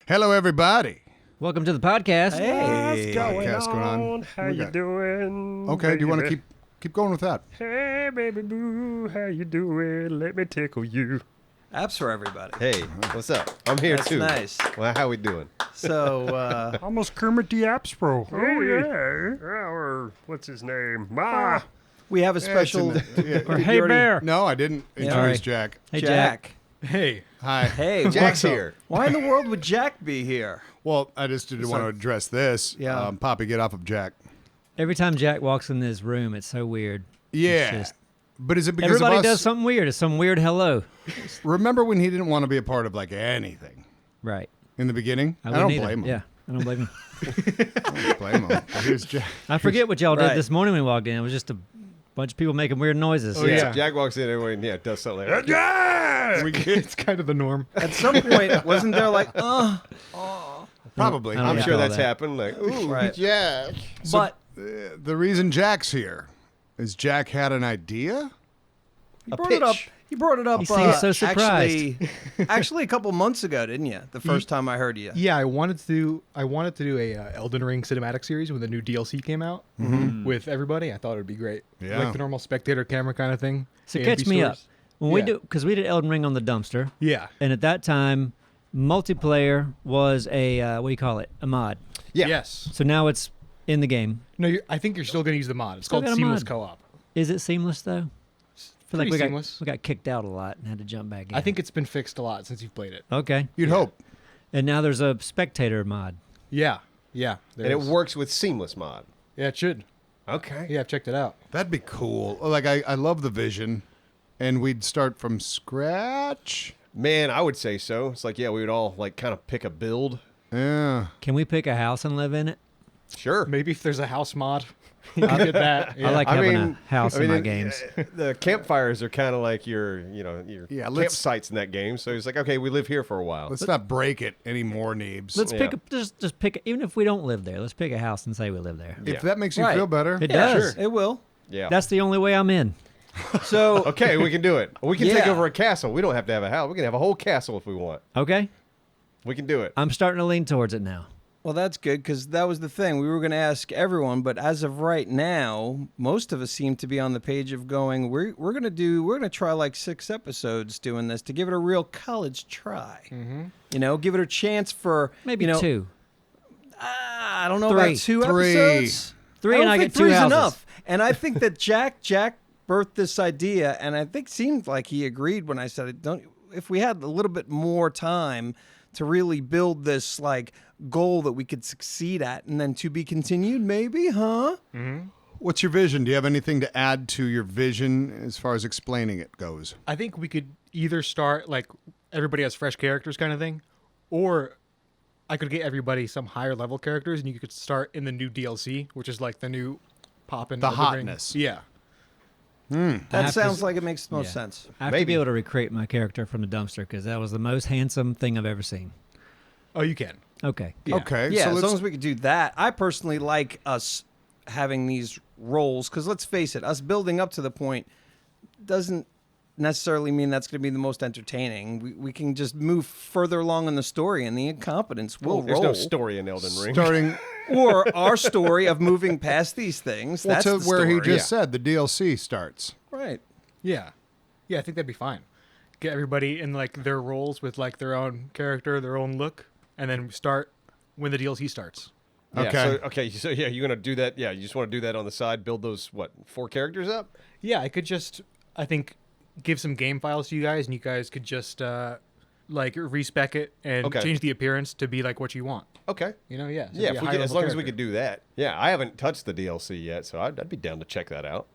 Hello, everybody. Welcome to the podcast. Hey, Podcast going on. How you doing? Okay, do you want to baby? keep going with that? Hey, baby boo, how you doing? Let me tickle you. Apps for everybody. Hey, what's up? I'm here That's too. nice. Well, how we doing? So, Almost Kermit the Apps Pro. Oh, yeah. Or, what's his name? we have a Yeah, special. it's in the- Or Did Hey you already- Bear. No, I didn't introduce Alright. Jack. Hey, Jack. Hey. Hi. Hey, Jack's why- here. Why in the world would Jack be here? Well, I just didn't want to address this. Yeah. Poppy, get off of Jack. Every time Jack walks in this room, it's so weird. Yeah. just- But is it because Everybody of us? does something weird. It's some weird hello. Remember when he didn't want to be a part of like anything Right. in the beginning? I wouldn't don't either. blame him. Yeah, I don't blame him. I don't blame him. But here's Jack. I forget what y'all Right. did this morning when we walked in. It was just a bunch of people making weird noises. Oh, yeah. Jack walks in, everyone does something like that. Jack! It's kind of the norm. At some point, wasn't there like, Probably. I don't I'm Yeah. sure All that's that. happened. Like, ooh, Right. Jack. but The reason Jack's here is Jack had an idea. he A brought it up. pitch. He brought it up. He seems so surprised. Actually, a couple months ago, didn't you? The first time I heard you. Yeah, I wanted to do a Elden Ring cinematic series when the new DLC came out with everybody. I thought it would be great. Yeah. Like the normal spectator camera kind of thing. So AMV catch me up. stories. When we Yeah. do, because we did Elden Ring on the dumpster, Yeah. and at that time, multiplayer was a what do you call it? A mod. Yeah. Yes. So now it's in the game. No, I think you're still going to use the mod. It's Still called got a Seamless mod. Co-op. Is it seamless though? I feel like Pretty we seamless. got kicked out a lot and had to jump back in. I think it's been fixed a lot since you've played it. Okay. You'd hope. And now there's a spectator mod. Yeah. Yeah. there And it is. works with Seamless Mod. Yeah, it should. Okay. Yeah, I've checked it out. That'd be cool. Like I love the vision, and we'd start from scratch. Man, I would say so. It's like, yeah, we would all like kind of pick a build. Yeah. Can we pick a house and live in it? Sure. Maybe if there's a house mod, you can get that. Yeah. I like I having mean- a house I mean, in my it- games. The campfires are kind of like your let's- campsites in that game. So it's like, okay, we live here for a while. Let's not break it anymore, Neebs. Let's Yeah. pick just pick even if we don't live there. Let's pick a house and say we live there. if Yeah. that makes you Right. feel better. It Yeah, does. It will. Yeah. That's the only way I'm in. So, Okay, we can do it. We can take Yeah. over a castle. We don't have to have a house. We can have a whole castle if we want. Okay? We can do it. I'm starting to lean towards it now. well, that's good because that was the thing. We were going to ask everyone, but as of right now, most of us seem to be on the page of going, we're going to try like 6 episodes doing this to give it a real college try. You know, give it a chance for Maybe 2. 2. I don't know 3. about 2 3. episodes. 3 I don't and I think get 2 three's houses. enough. And I think that Jack birthed this idea, and I think seemed like he agreed when I said it. If we had a little bit more time to really build this like goal that we could succeed at, and then to be continued, maybe, huh? What's your vision? Do you have anything to add to your vision as far as explaining it goes? I think we could either start like everybody has fresh characters kind of thing, or I could get everybody some higher level characters, and you could start in the new DLC, which is like the new pop-in. The Elden Ring. hotness. Yeah. That have to sounds s- like it makes the most Yeah. sense. I have to be able to recreate my character from the dumpster because that was the most handsome thing I've ever seen. Oh, you can. Okay. Yeah. Okay. Yeah, so as let's, long as we could do that. I personally like us having these roles because let's face it, us building up to the point doesn't necessarily mean that's going to be the most entertaining. We can just move further along in the story, and the incompetence will There's roll. no story in Elden Ring. starting Or our story of moving past these things. well, That's to the where he story. just said the DLC starts. Right. Yeah. Yeah, I think that'd be fine. Get everybody in like their roles with like their own character, their own look, and then start when the DLC starts. Yeah, Okay. So yeah, you're gonna do that. Yeah, you just want to do that on the side. Build those 4 characters up. Yeah, I could just I think give some game files to you guys, and you guys could just like respec it and Okay. change the appearance to be like what you want. Okay. You know, yeah. So Yeah, be a if we high could, as level long as we character. could do that. Yeah, I haven't touched the DLC yet, so I'd be down to check that out.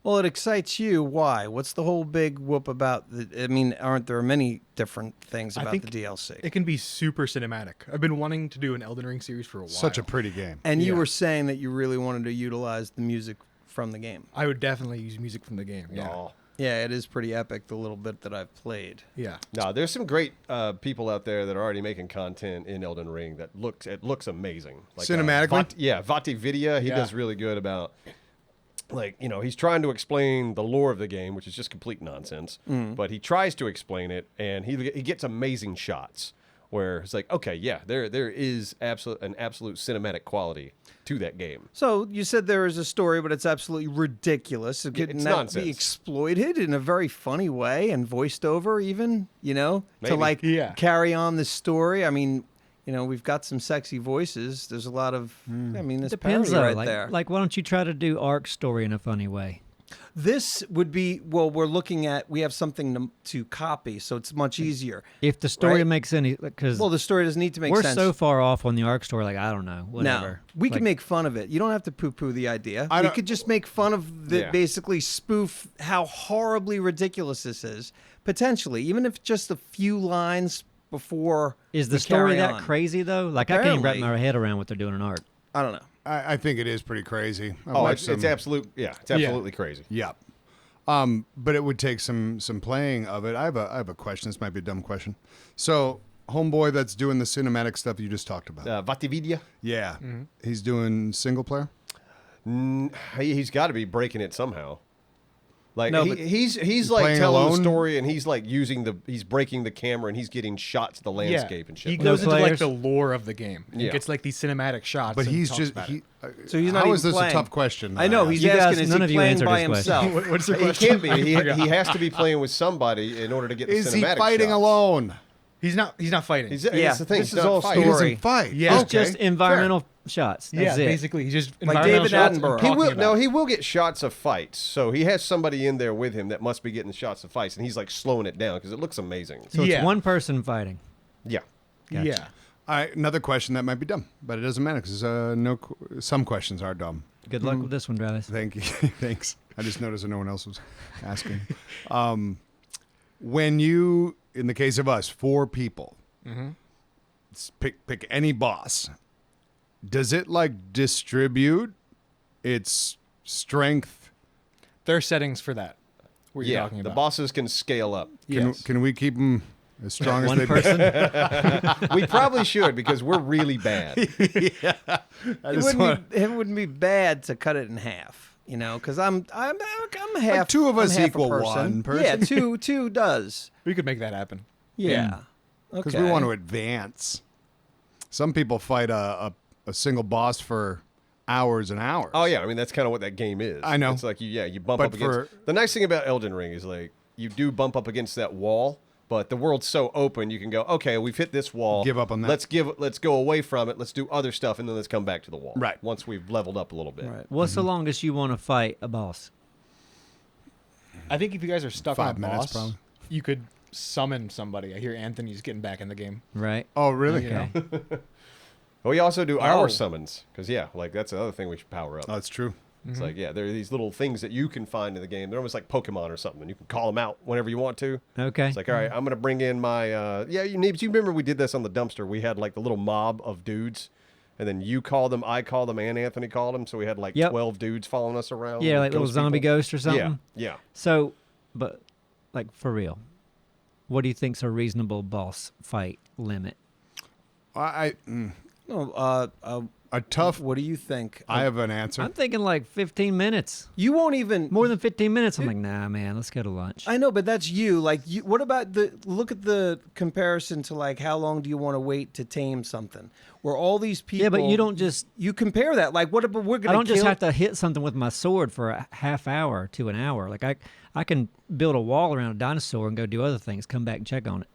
Well, it excites you. Why? What's the whole big whoop about? I mean, aren't there many different things I about think the DLC? It can be super cinematic. I've been wanting to do an Elden Ring series for a while. Such a pretty game. And you Yeah. were saying that you really wanted to utilize the music from the game. I would definitely use music from the game. Yeah. Oh. Yeah, it is pretty epic, the little bit that I've played. Yeah. No, there's some great people out there that are already making content in Elden Ring that looks amazing. Like, Cinematically? Vati Vidya, he Yeah. does really good about, like, you know, he's trying to explain the lore of the game, which is just complete nonsense. But he tries to explain it, and he gets amazing shots where it's like, okay, yeah, there is an absolute cinematic quality to that game. So you said there is a story, but it's absolutely ridiculous. It could it's not nonsense. be exploited in a very funny way and voiced over, even, to Maybe. like Yeah. carry on the story. I mean, we've got some sexy voices. There's a lot of, there's Depends parody though. right like, there. like, why don't you try to do Ark's story in a funny way? This would be, we have something to copy, so it's much easier. If the story Right. makes any, because Well, the story doesn't need to make we're sense. so far off on the Ark story. Like, I don't know, No, whatever. we Like, can make fun of it. You don't have to poo-poo the idea. I We don't- could just make fun of Yeah. basically spoof how horribly ridiculous this is. Potentially, even if just a few lines before. Is the we story carry that on. crazy though? Like, I can't even wrap Apparently. my head around what they're doing in Ark. I don't know. I think it is pretty crazy. I've Oh, watched it's some- absolute. Yeah, it's absolutely crazy. Yeah. But it would take some playing of it. I have a question. This might be a dumb question. So, homeboy that's doing the cinematic stuff you just talked about. Vatividia. Yeah. He's doing single player? He's got to be breaking it somehow. Like No, but- he's like playing telling alone? the story, and he's like he's breaking the camera, and he's getting shots of the landscape and shit. He like goes that. into like players? the lore of the game. Yeah. He gets like these cinematic shots. But and he's talks just about it. So he's not How even is this playing. a tough question? I know. He's You guys- asking, is none he of you playing answered by his question. himself? What's the He question? can't be. He has to be playing with somebody in order to get the Is he cinematic fighting shots. alone? He's not fighting. He's, Yeah, that's the thing. this he's is not all fighting. He story. doesn't fight. Yeah. It's just Okay, environmental shots. yeah, That's it. basically, he's just Like environmental David shots and Attenborough. He talking will. about No, it. he will get shots of fights. So he has somebody in there with him that must be getting shots of fights, and he's like slowing it down because it looks amazing. So it's Yeah. one person fighting. Yeah. Gotcha. Yeah. All right, another question that might be dumb, but it doesn't matter because some questions are dumb. Good luck with this one, Travis. Thank you. Thanks. I just noticed that no one else was asking. When you, in the case of us, 4 people, pick any boss, does it like distribute its strength? There are settings for that. What you're Yeah. talking The about. bosses can scale up. Yes. Can we keep them as strong as One they person. We probably should because we're really bad. It wouldn't be bad to cut it in half, because I'm half. two of I'm us half a equal one person. Yeah, two does. We could make that happen. Yeah. Because Okay. we want to advance. Some people fight a single boss for hours and hours. Oh yeah, I mean that's kind of what that game is. I know. It's like you bump But up against. The nice thing about Elden Ring is like you do bump up against that wall, but the world's so open you can go, okay, we've hit this wall. Give up on that. Let's go away from it. Let's do other stuff, and then let's come back to the wall. Right. Once we've leveled up a little bit. Right. What's the longest you want to fight a boss? I think if you guys are stuck 5 on a minutes, boss, probably. you could summon somebody. I hear Anthony's getting back in the game. Right. Oh, really? You know? But we also do our Oh. summons because like that's another thing we should power up. Oh, that's true. It's like there are these little things that you can find in the game. They're almost like Pokemon or something. And you can call them out whenever you want to. Okay. It's like, all right, I'm gonna bring in my Neebs, you remember we did this on the dumpster? We had like the little mob of dudes, and then you called them, I called them, and Anthony called them. So we had like Yep. 12 dudes following us around. Yeah, like little ghost zombie people. ghost or something. Yeah, So, but like for real, what do you think's a reasonable boss fight limit? No, A tough. what do you think? I have an answer. I'm thinking like 15 minutes. You won't even. More than 15 minutes. I'm like, nah, man, let's go to lunch. I know, but that's you. Like, what about look at the comparison to like how long do you want to wait to tame something? Where all these people. Yeah, but you don't just. You compare that. Like, what if we're gonna? I don't just kill- have to hit something with my sword for a half hour to an hour. Like I can build a wall around a dinosaur and go do other things. Come back and check on it.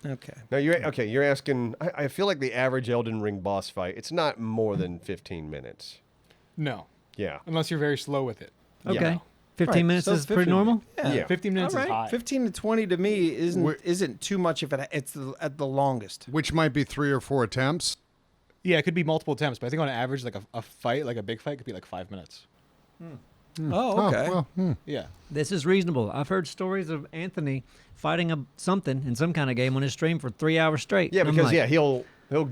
Okay. Now you're asking. I feel like the average Elden Ring boss fight, it's not more than 15 minutes. No, Yeah. unless you're very slow with it. Okay. Yeah. 15 Right, minutes so is pretty 15 normal. Yeah. 15 minutes All is right. high. 15 to 20 to me We're- isn't too much if it's at the longest. Which might be 3 or 4 attempts. Yeah, it could be multiple attempts, but I think on average, like a fight, like a big fight, could be like 5 minutes. Oh, okay. Well, Yeah. This is reasonable. I've heard stories of Anthony fighting something in some kind of game on his stream for 3 hours straight. Yeah, And I'm because like, he'll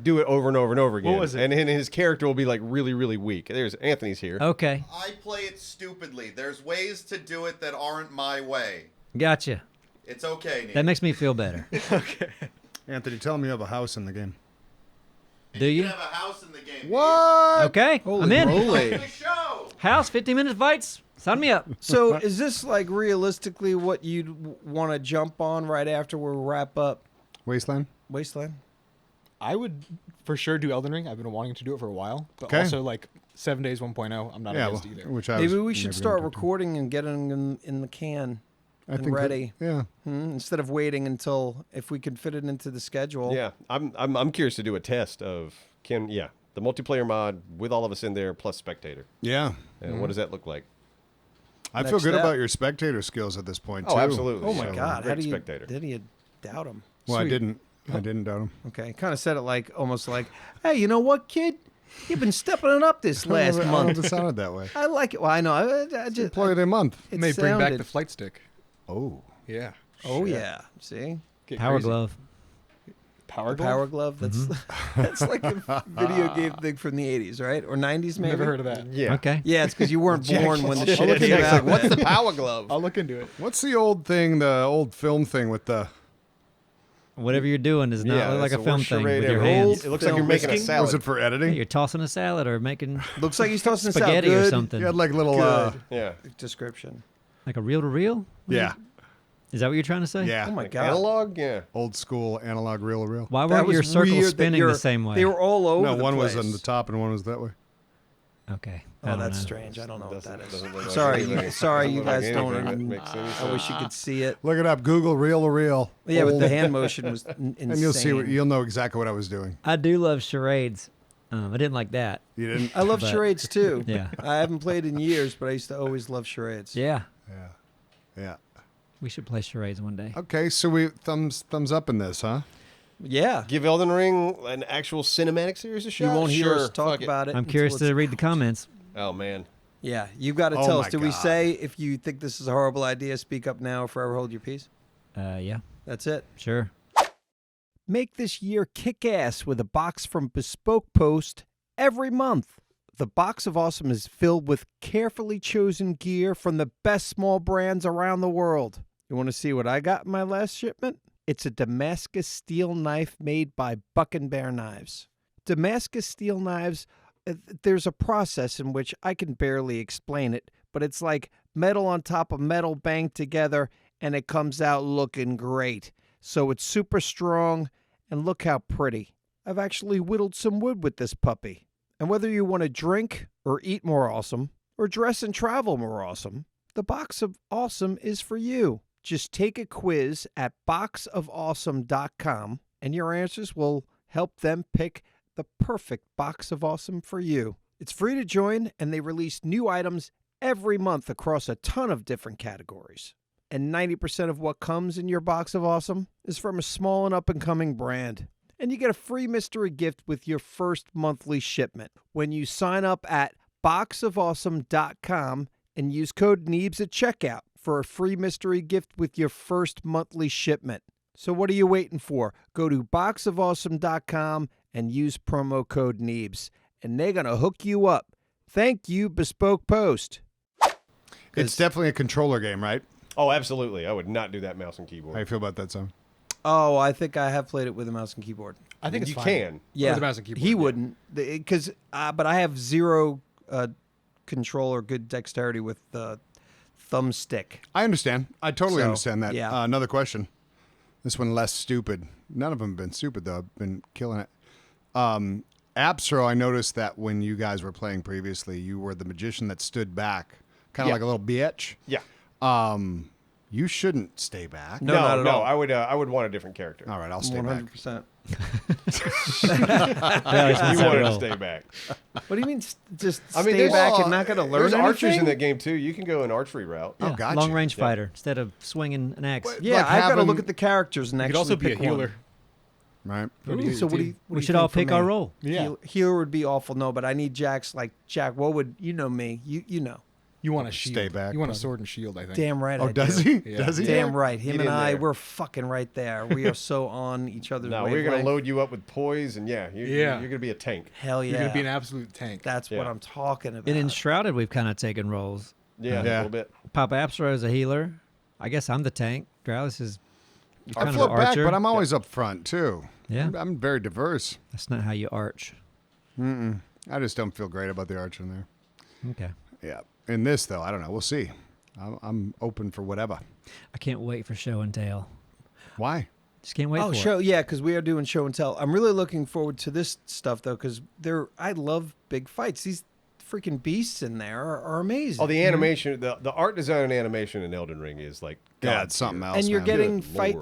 do it over and over and over again. was it? And his character will be like really, really weak. There's Anthony's here. Okay, I play it stupidly. There's ways to do it that aren't my way. gotcha. It's okay, Neebs. That makes me feel better. Anthony, tell him you have a house in the game. Do You you? can have a house in the game. What? Okay, I'm in. moly. The show. House, 15-minute fights. Sign me up. So is this like realistically what you'd want to jump on right after we wrap up? Wasteland? Wasteland. I would for sure do Elden Ring. I've been wanting to do it for a while, but Okay. also like 7 Days 1.0. I'm not Yeah, against either. which I Maybe was we should never start gonna do. recording and getting in the can I and think that- ready. yeah. Instead of waiting until if we could fit it into the schedule. Yeah, I'm curious to do a test of the multiplayer mod with all of us in there plus spectator. Yeah. And what does that look like? I Next feel good step. about your spectator skills at this point, too. Oh, absolutely. Oh my So, God! great How do you spectator. did you doubt him? Well, Sweet. I didn't doubt him. Okay, kind of said it like almost like, hey, you know what, kid? You've been stepping it up this last I don't know month. if it sounded that way. I like it. Well, I know. I just Play it a month. it May bring back sounded- the flight stick. Oh. Yeah. Oh yeah. See, Get Power crazy. glove. Power the glove? Power Glove. That's that's like a video game thing from the '80s, right? Or '90s, maybe. Never heard of that. Yeah. Okay. Yeah, it's because you weren't born when the shit Jack's came out. like, what's man. the power glove? I'll look into it. What's the old thing, the old film thing with the... Whatever you're doing does not look like that's a the film worst thing charade with your ever. hands. It looks like you're Film making a whisking? salad. Was it for Yeah, editing? you're tossing a salad or making Looks like he's tossing spaghetti this out. or Good something. You had like little... Good. Yeah. Description. Like a reel to reel? yeah. Is that what you're trying to say? Yeah. Oh my Like God. Analog? Yeah. Old school analog reel to reel. Why That weren't was your circles weird that spinning you're- the same way? They were all over No, the one place. was on the top and one was that way. Okay. I Oh, don't that's know. strange. I don't know what that is. Doesn't look like Sorry, anything. you, sorry, you Doesn't guys look like don't. anything that makes any I sense. wish you could see it. Look it up. Google reel to reel. Yeah, but Old- the hand motion was insane. and you'll see. You'll know exactly what I was doing. I do love charades. I didn't like that. You didn't. I love but- charades too. Yeah. I haven't played in years, but I used to always love charades. Yeah. Yeah. Yeah. We should play charades one day. Okay, so we thumbs up in this, huh? Yeah. Give Elden Ring an actual cinematic series a shot. You won't hear Sure, us talk fuck it. about it. I'm until curious it's- to read the comments. Oh man. Yeah, you got to Oh tell my us. Did we God. say if you think this is a horrible idea, speak up now or forever hold your peace? Yeah. That's it. Sure. Make this year kick ass with a box from Bespoke Post every month. The Box of Awesome is filled with carefully chosen gear from the best small brands around the world. You want to see what I got in my last shipment? It's a Damascus steel knife made by Buck and Bear Knives. Damascus steel knives, there's a process in which I can barely explain it, but it's like metal on top of metal banged together, and it comes out looking great. So it's super strong, and look how pretty. I've actually whittled some wood with this puppy. And whether you want to drink or eat more awesome, or dress and travel more awesome, the Box of Awesome is for you. Just take a quiz at boxofawesome.com, and your answers will help them pick the perfect Box of Awesome for you. It's free to join, and they release new items every month across a ton of different categories. And 90% of what comes in your Box of Awesome is from a small and up-and-coming brand. And you get a free mystery gift with your first monthly shipment when you sign up at boxofawesome.com and use code Neebs at checkout for a free mystery gift with your first monthly shipment. So what are you waiting for? Go to boxofawesome.com and use promo code Neebs, and they're going to hook you up. Thank you, Bespoke Post. It's definitely a controller game, right? Oh, absolutely. I would not do that mouse and keyboard. How you feel about that song? Oh, I think I have played it with a mouse and keyboard. I think it's you fine. can. Yeah, With a mouse and keyboard, he yeah. wouldn't, because but I have zero control or good dexterity with the thumbstick. I understand. I totally So, understand that. yeah. Another question. This one less stupid. None of them have been stupid, though. I've been killing it. Absro, I noticed that when you guys were playing previously, you were the magician that stood back, kind of Yeah. like a little bitch. Yeah. You shouldn't stay back. No, not at all. I would want a different character. All right, I'll stay back. 100%. You wanted to stay back. What do you mean? Just I mean, stay there's- back and not going to learn There's archers anything? in that game too. You can go an archery route. Oh, gotcha. Long range Yeah. fighter instead of swinging an axe. Wait, Yeah, like I've got to having- look at the characters and You actually could also be a pick one. healer. Right. Ooh, so what do you? What We do you should all think for pick our me? role. Yeah. Healer would be awful. No, but I need Jack's. Like Jack, what would you know me? You know. You want a shield. Stay back, You want a brother. sword and shield, I think. Damn right. Oh, I does do. he? Yeah. Does he? Damn right. Him Get and in I, there. we're fucking right there. We are so on each other's No, we're gonna wavelength. load you up with poise, and you're gonna be a tank. Hell yeah. You're going to be an absolute tank. That's what Yeah. I'm talking about. In Enshrouded, we've kind of taken roles. Yeah, Yeah. a little bit. Papa Absro is a healer. I guess I'm the tank. Dralis is I kind of flip an back, archer. but I'm always up front, too. Yeah. I'm very diverse. That's not how you arch. I just don't feel great about the archer in there. Okay. Yeah. In this, though, I don't know. We'll see. I'm open for whatever. I can't wait for show and tell. Why? Just can't wait for it. Yeah, because we are doing show and tell. I'm really looking forward to this stuff though, because I love big fights. These freaking beasts in there are amazing. Oh, the animation, the art design and animation in Elden Ring is like Yeah, it's something else. and you're man. getting Good fight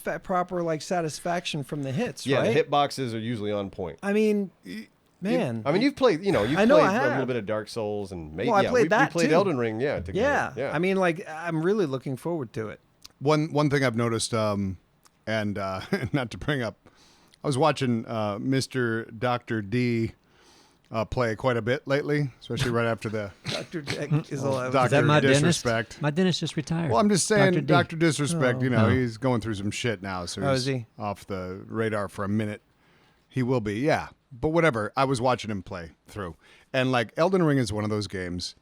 Lord. proper satisfaction from the hits, Yeah, right? the hitboxes are usually on point. I mean, man. I mean, you've played, you've I know played I a have. little bit of Dark Souls and maybe Well, I played we that, played too. Elden Ring, together. yeah. I mean, like, I'm really looking forward to it. One thing I've noticed, and not to bring up, I was watching Mr. Dr. D play quite a bit lately, especially right after the Dr. Jack is alive. Dr. Is that my Disrespect. dentist? My dentist just retired. Well, I'm just saying, Dr. D. Dr. Disrespect, Oh. he's going through some shit now, so Oh, he's is he? off the radar for a minute. He will be, yeah. But whatever, I was watching him play through. And like Elden Ring is one of those games,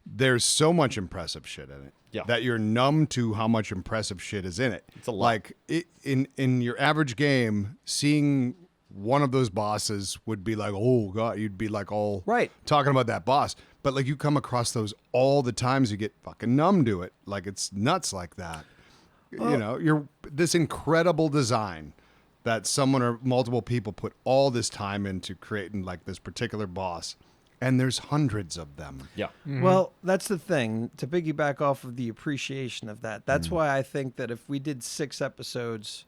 there's so much impressive shit in it. Yeah. That you're numb to how much impressive shit is in it. It's a lot. Like in your average game, seeing one of those bosses would be like, oh god, you'd be like all Right. talking about that boss. But like you come across those all the times, you get fucking numb to it. Like it's nuts like that. You're this incredible design that someone or multiple people put all this time into creating like this particular boss, and there's hundreds of them. Yeah. Well, that's the thing. To piggyback off of the appreciation of that, that's why I think that if we did 6 episodes,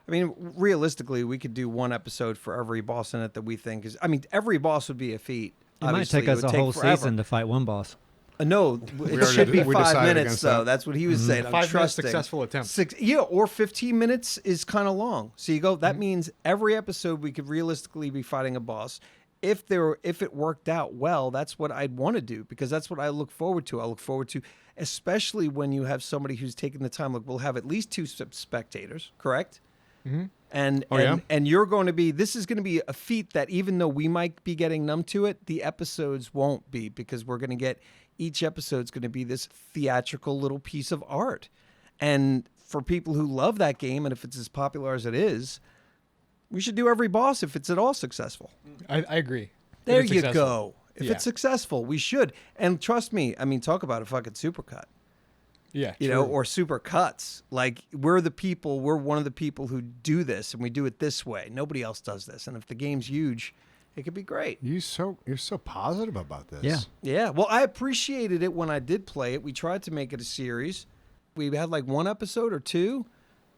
I mean, realistically, we could do 1 episode for every boss in it that we think is. I mean, every boss would be a feat. it might Obviously, take us would a whole forever. season to fight one boss. No, it already should be did- we 5 decided minutes, against though. that. That's what he was saying. I'm 5 minutes trusting. successful attempt. 6, or 15 minutes is kind of long. So you go. That means every episode we could realistically be fighting a boss. If it worked out well, that's what I'd want to do because that's what I look forward to. I look forward to, especially when you have somebody who's taking the time. Look, we'll have at least 2 spectators, correct? And yeah? and you're going to be. This is going to be a feat that even though we might be getting numb to it, the episodes won't be because we're going to get. Each episode's going to be this theatrical little piece of art. And for people who love that game, and if it's as popular as it is, we should do every boss if it's at all successful. I agree. There If it's you successful. go. If Yeah. it's successful, we should. And trust me, I mean, talk about a fucking supercut, Yeah. or super cuts. Like, we're one of the people who do this, and we do it this way. Nobody else does this. And if the game's huge, it could be great. You're so positive about this. Yeah. Yeah, well, I appreciated it when I did play it. We tried to make it a series. We had like 1 episode or 2.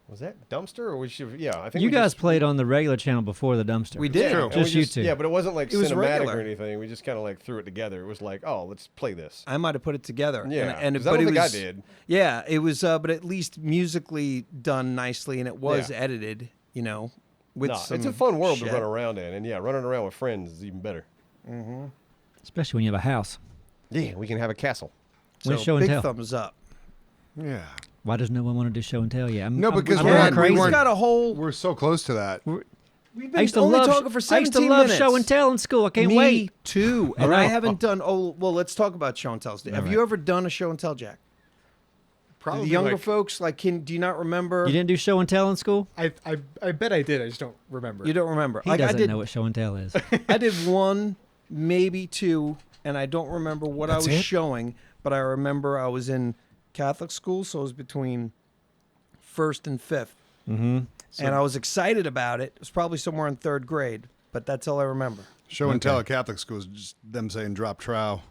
Was that Dumpster or we should? Yeah, I think You we guys just, played on the regular channel before the dumpster. We did. True. and we Just you two. Yeah, but it wasn't like It was cinematic regular. or anything. We just kind of like threw it together. It was like, oh, let's play this. I might have put it together. Yeah, and 'cause I but don't it think I was, did. Yeah, it was, but at least musically done nicely, and it was Yeah. edited. With Nah, some it's a fun world shit. to run around in, and yeah, running around with friends is even better. Especially when you have a house. Yeah, we can have a castle. So When show and big tell. thumbs up. Yeah. Why does no one want to do show and tell yet? No, because I'm we're going not- we crazy. We've weren't- got a whole. We're so close to that. We've I used to only love talking for 17 I used to love minutes. show and tell in school. I can't Me wait. too. And All right. I haven't done. Oh, well, let's talk about show and tells. Have right. you ever done a show and tell, Jack? Probably The younger like, folks, like, do you not remember? You didn't do show and tell in school? I bet I did. I just don't remember. You don't remember. He Like, doesn't I did. know what show and tell is. I did 1, maybe 2, and I don't remember what That's I was it? showing, but I remember I was in Catholic school, so it was between 1st and 5th. Mm-hmm. And I was excited about it. It was probably somewhere in 3rd grade, but that's all I remember. Show and tell at Catholic schools, just them saying drop trow.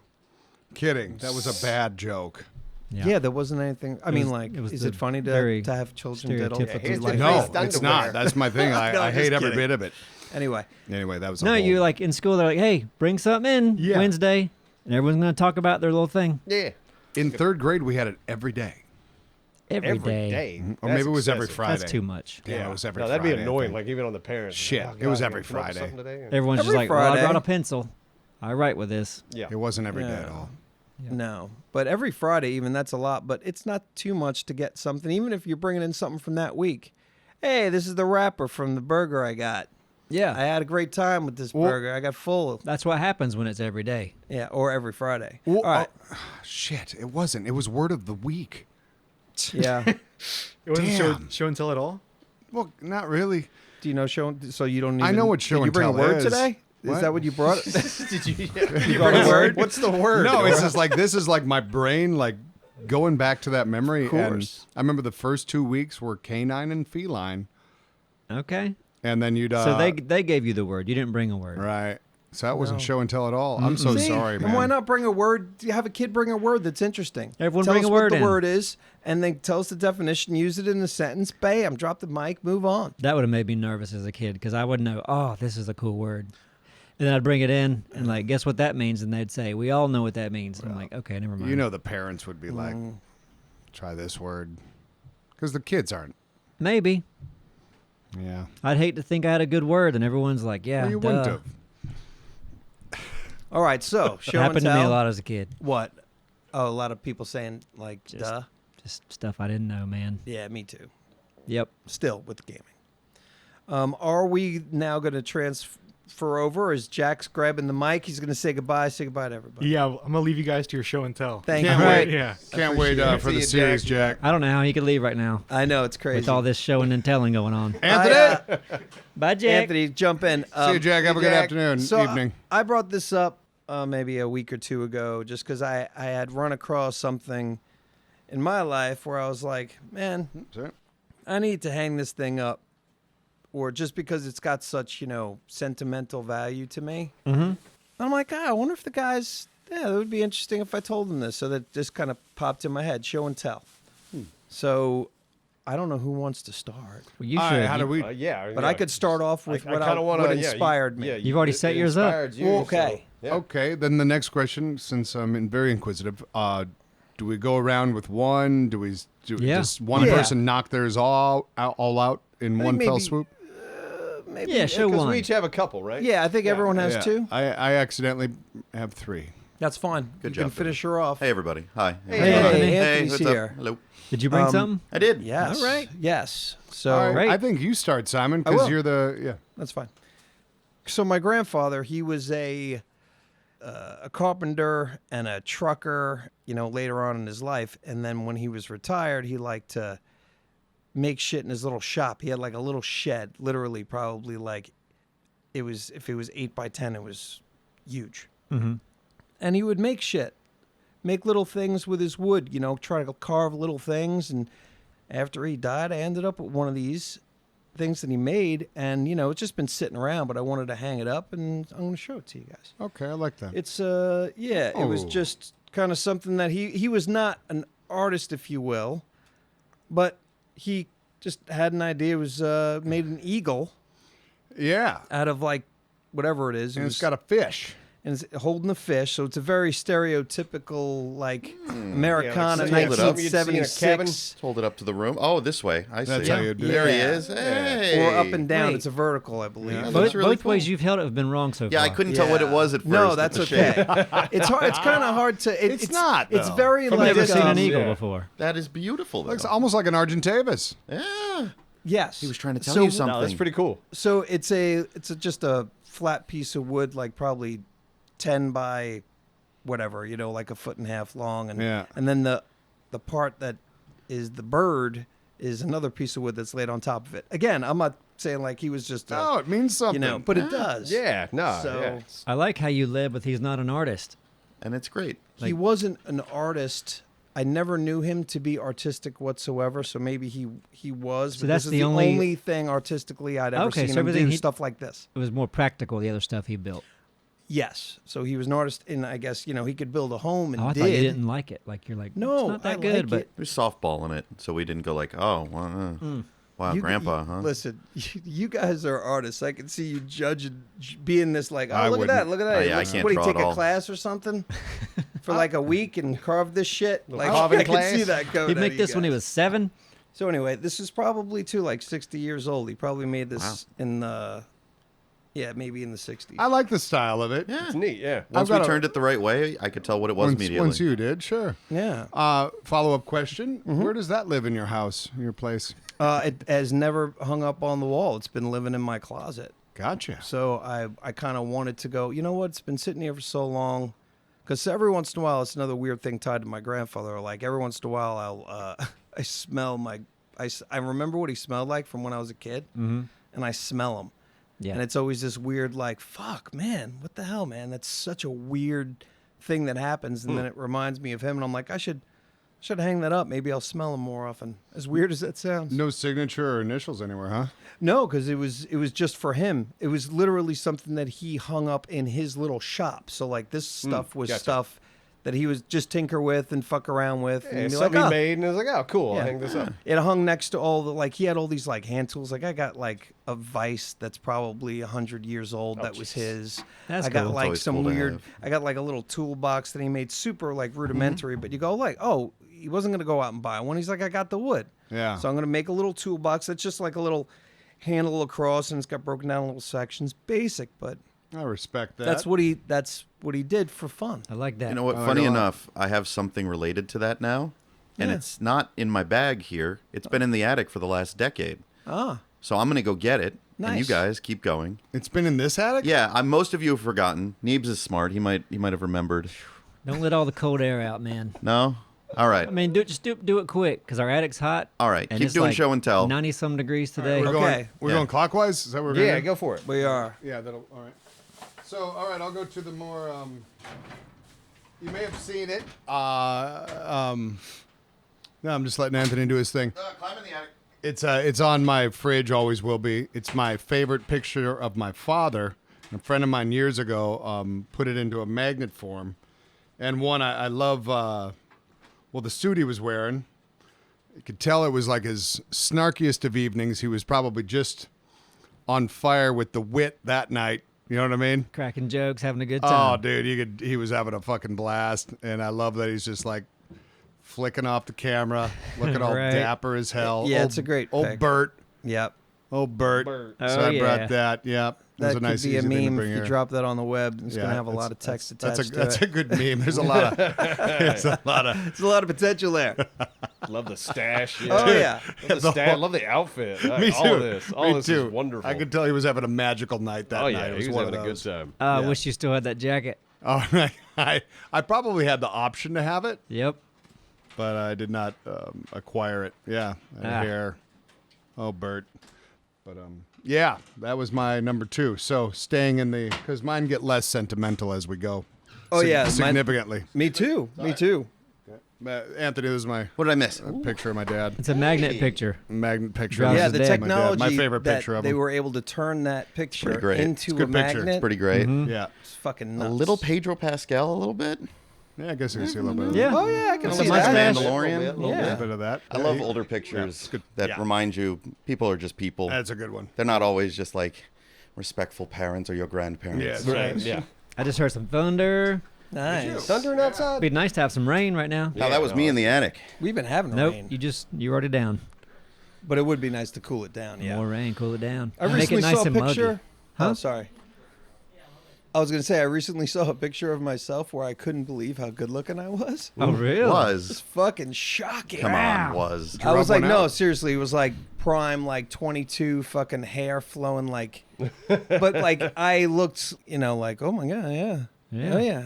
Kidding. That was a bad joke. Yeah, there wasn't anything. I It mean, was- like, it was is the it funny very to have children diddle? stereotypical- Here's Like, the No, Christ it's underwear. not. That's my thing. No, I I'm hate just every kidding. bit of it. Anyway, Anyway, that was a No, whole- you like in school. They're like, "Hey, bring something in Yeah. Wednesday," and everyone's going to talk about their little thing Yeah, In 3rd grade, we had it every day. every every day. day. Or maybe That's it was every excessive. Friday. That's too much. Damn, it was every No, that'd Friday. be I annoying. think. Like even on the parents. Shit, Like, it was God, every you come up with Friday. something today? Everyone's just Every like, "Well, I brought Friday. a pencil. I write with this." Yeah. It wasn't every day Yeah. at all. no. But every Friday, even that's a lot. But it's not too much to get something, even if you're bringing in something from that week. Hey, this is the wrapper from the burger I got. Yeah, I had a great time with this Well- burger. I got full. that's what happens when it's every day. Yeah, or every Friday. Well, All right. Shit, it wasn't. It was word of the week. Yeah. It wasn't Damn. show and tell at all. Well, not really. Do you know show? So you don't. Even, I know what show did you and bring tell a word is. today? What? Is that what you brought? Did you? You brought a word? What's the word? No, it's just like this is like my brain like going back to that memory. Of course. And I remember the first 2 weeks were canine and feline Okay. and then you'd. So they gave you the word. You didn't bring a word. Right. So that wasn't show and tell at all. I'm so See? sorry, man. And why not bring a word? Have a kid bring a word that's interesting. Everyone tell bring us a word what the in. word is, and then tell us the definition. Use it in a sentence. Bam! Drop the mic. Move on. That would have made me nervous as a kid because I wouldn't know. Oh, this is a cool word. And then I'd bring it in and like, guess what that means? And they'd say, we all know what that means. I'm like, okay, never mind. You know, the parents would be like, try this word, because the kids aren't. Maybe. Yeah. I'd hate to think I had a good word, and everyone's like, yeah, Well, you duh. wouldn't have. All right. So It show and happened to tell. me a lot as a kid. What? Oh, a lot of people saying like, Just- duh. Just stuff I didn't know, man. Yeah, me too. Yep. Still with the gaming. Are we now going to transfer over? Is Jack's grabbing the mic? He's going to say goodbye. Say goodbye to everybody. Yeah, I'm gonna leave you guys to your show and tell. Thank Can't you. wait. Yeah. Can't wait appreciate it. for See the you, series, Jack. Jack. I don't know how he could leave right now I know it's crazy. with all this showing and telling going on. Anthony! Bye, Jack. Anthony, jump in. See you, Jack. Have a good Jack. afternoon, So evening. I brought this up maybe a week or two ago just because I had run across something in my life where I was like, man, Sorry. I need to hang this thing up, or just because it's got such, sentimental value to me. Mm-hmm. I'm like, I wonder if the guys, it would be interesting if I told them this. So that just kind of popped in my head, show and tell. So I don't know who wants to start, Well, you All should. right, how do we? Yeah. but I could start off with I what, kinda wanna, what yeah, inspired me. You've already set it yours up. inspired you, Okay. so, yeah. Okay, then the next question, since I'm very inquisitive, do we go around with one? Do we do Yeah. just one Yeah. person knock theirs all out in one fell maybe- swoop? Maybe. Yeah, show Because one. we each have a couple, right? Yeah, I think everyone has Yeah. two. I accidentally have three. That's fine. Good you job, can finish her off. Hey, everybody. Hi. Hey, Anthony. Anthony's what's here. up? Hello. Did you bring something? I did. Yes. All right. Yes. So All right, Great. I think you start, Simon, I because will. you're the that's fine. So my grandfather, he was a carpenter and a trucker, later on in his life. And then when he was retired, he liked to make shit in his little shop. He had like a little shed, literally probably like if it was 8 by 10, it was huge. Mm-hmm. And he would make shit, make little things with his wood, try to carve little things. And after he died, I ended up with one of these things that he made, and it's just been sitting around, but I wanted to hang it up, and I'm going to show it to you guys. Okay, I like that. It's it was Oh. just kind of something that he was not an artist, if you will, but he just had an idea. It was made an eagle Yeah, out of like whatever it is. It and was, it's got a fish. and it's holding a fish, so it's a very stereotypical like Americana Yeah, like something you'd see in a cabin. 1976. Let's hold it up to the room. Oh, this way. I see. That's how you do it. There he Yeah. is. Hey. Or up and down. Wait. It's a vertical, I believe. Yeah, Both, that's really both ways cool. you've held it have been wrong so Yeah, far. I couldn't tell what it Yeah. was at first. No, with that's the okay. shape. It's hard. It's kind of hard to. It's not, It's though. very I've like never seen an um, eagle yeah. before. That is beautiful. Though. Looks almost like an Argentavis. Yeah. Yes, He was trying to tell So- you something. No, that's pretty cool. So it's just a flat piece of wood, like probably 10 by whatever, like a 1.5 feet long, and Yeah. and then the part that is the bird is another piece of wood that's laid on top of it. Again, I'm not saying like he was just Oh, it means something. but it does. Yeah, no. So- yeah. I like how you led with he's not an artist. And it's great. He wasn't an artist. I never knew him to be artistic whatsoever, so maybe he was. So but that's this is the the only- only thing artistically I'd ever Okay, seen so him everything do he- stuff like this. It was more practical, the other stuff he built. Yes, so he was an artist, and I guess he could build a home and Oh, I did. thought you didn't like it. Like you're like, No, it's not that I good, like but it. There's softball in it, so we didn't go like, oh, wow, You- Grandpa, you- huh? Listen, you guys are artists. I can see you judging, being this like, oh, I look at that, wouldn't. look at that. Oh, It yeah, I looks- can't what, do you draw take at a all. class or something for like a week and carve this shit? Like, carving I can class? see that going. he'd out make of this you when he guys. was 7. So anyway, this is probably too like 60 years old. He probably made this in the, maybe in the 60s. I like the style of it. Yeah. It's neat, yeah. Once I've we got a- turned it the right way, I could tell what it was immediately. Once you did, sure. Yeah. Follow-up question. Where does that live in your house, your place? It has never hung up on the wall. It's been living in my closet. Gotcha. So I kind of wanted to go, you know what? It's been sitting here for so long. Because every once in a while, it's another weird thing tied to my grandfather. Like every once in a while, I smell I remember what he smelled like from when I was a kid. Mm-hmm. And I smell him. Yeah. And it's always this weird, like, fuck, man, what the hell, man? That's such a weird thing that happens. And then it reminds me of him. And I'm like, I should Should hang that up. Maybe I'll smell them more often. As weird as that sounds. No signature or initials anywhere, huh? No, because it was just for him. It was literally something that he hung up in his little shop. So like this stuff was gotcha. stuff that he was just tinker with and fuck around with. Yeah, and be something like, he made, and I was like, oh, cool, Yeah. I'll hang this up. It hung next to all the, like, he had all these, like, hand tools. Like, I got, like, a vise that's probably 100 years old that was his. That's I got, cool. like, always some cool to weird, have. I got, like, a little toolbox that he made super, like, rudimentary. But you go, like, oh, he wasn't going to go out and buy one. He's like, I got the wood. Yeah. So I'm going to make a little toolbox that's just like a little handle across, and it's got broken down in little sections. Basic, but I respect that. that's what he did for fun. I like that. You know what? I like Funny it a lot. enough, I have something related to that now, and Yeah. it's not in my bag here. It's been in the attic for the last decade. Ah, So I'm gonna go get it, and you Nice. guys keep going. It's been in this attic? Yeah, most of you have forgotten. Neebs is smart. He might have remembered. Don't let all the cold air out, man. No. All right. I mean, do it quick because our attic's hot. All right. and Keep it's doing like show and tell. 90-some degrees today. We're Okay. going, we're Yeah. going clockwise? Is that what we're going Yeah, to do? go for it. we are. Yeah, that'll, all right. So, all right, I'll go to the more, you may have seen it. No, I'm just letting Anthony do his thing. Climb in the attic. It's on my fridge, always will be. It's my favorite picture of my father. A friend of mine years ago put it into a magnet form. And one I love, well, the suit he was wearing, you could tell it was like his snarkiest of evenings. He was probably just on fire with the wit that night. You know what I mean? Cracking jokes, having a good Oh, time. dude, he was having a fucking blast. And I love that he's just like flicking off the camera, looking all Right. dapper as hell. Yeah, Old- it's a great Old pic. Bert. Yep. Oh, Bert. Bert. So Oh, I yeah. brought that. Yep. It was That a nice, could be a easy thing to meme bring if you here. drop that on the web. It's going to have a it's- lot of text that's attached That's to a it. good meme. There's a lot of. There's a lot of. There's a lot of potential there. Love the stash. Oh, yeah. Love the stash. Love the outfit. Me All too. of this. All Me this too. is wonderful. I could tell he was having a magical night that Oh, night. yeah. It He was was one having of a good those. time. I Yeah. wish you still had that jacket. Oh, I probably had the option to have it, Yep. but I did not acquire it. Yeah, and Ah. hair. Oh, Bert. But yeah, that was my number 2. So staying in the, because mine get less sentimental as we go. Oh, yeah, mine- significantly. Me too. Me too. Anthony, this is my What did I miss? picture of my dad. It's a magnet picture. Magnet picture. Drives of Yeah, his the my dad. dad. technology My favorite that picture of they him. were able to turn that picture pretty great. into It's a a good picture. It's magnet. It's pretty great. Yeah. It's fucking A nuts. little Pedro Pascal, a little bit. Yeah, I guess you can see a little bit of Yeah. Oh yeah, I can A see little that. mustache. Mandalorian. a little Yeah. bit of that. I love older pictures good. that Yeah. remind you people are just people. That's a good one. They're not always just like respectful parents or your grandparents. Yeah. Right. Yeah. I just heard some thunder. Nice. Thundering outside. Be nice to have some rain right now. No, that was me in the attic. We've been having Nope. rain, You're already down. but it would be nice to cool it down. Yeah. More rain, cool it down. I Make recently it nice saw a and picture. muggy. Huh? Oh, sorry. I was gonna say I recently saw a picture of myself where I couldn't believe how good looking I was. Oh, really? It's Was. fucking shocking. Come on, was. I was rub like, one no, out? seriously, it was like prime, like 22, fucking hair flowing, like, but like I looked, like, oh my god, yeah, Yeah. oh yeah.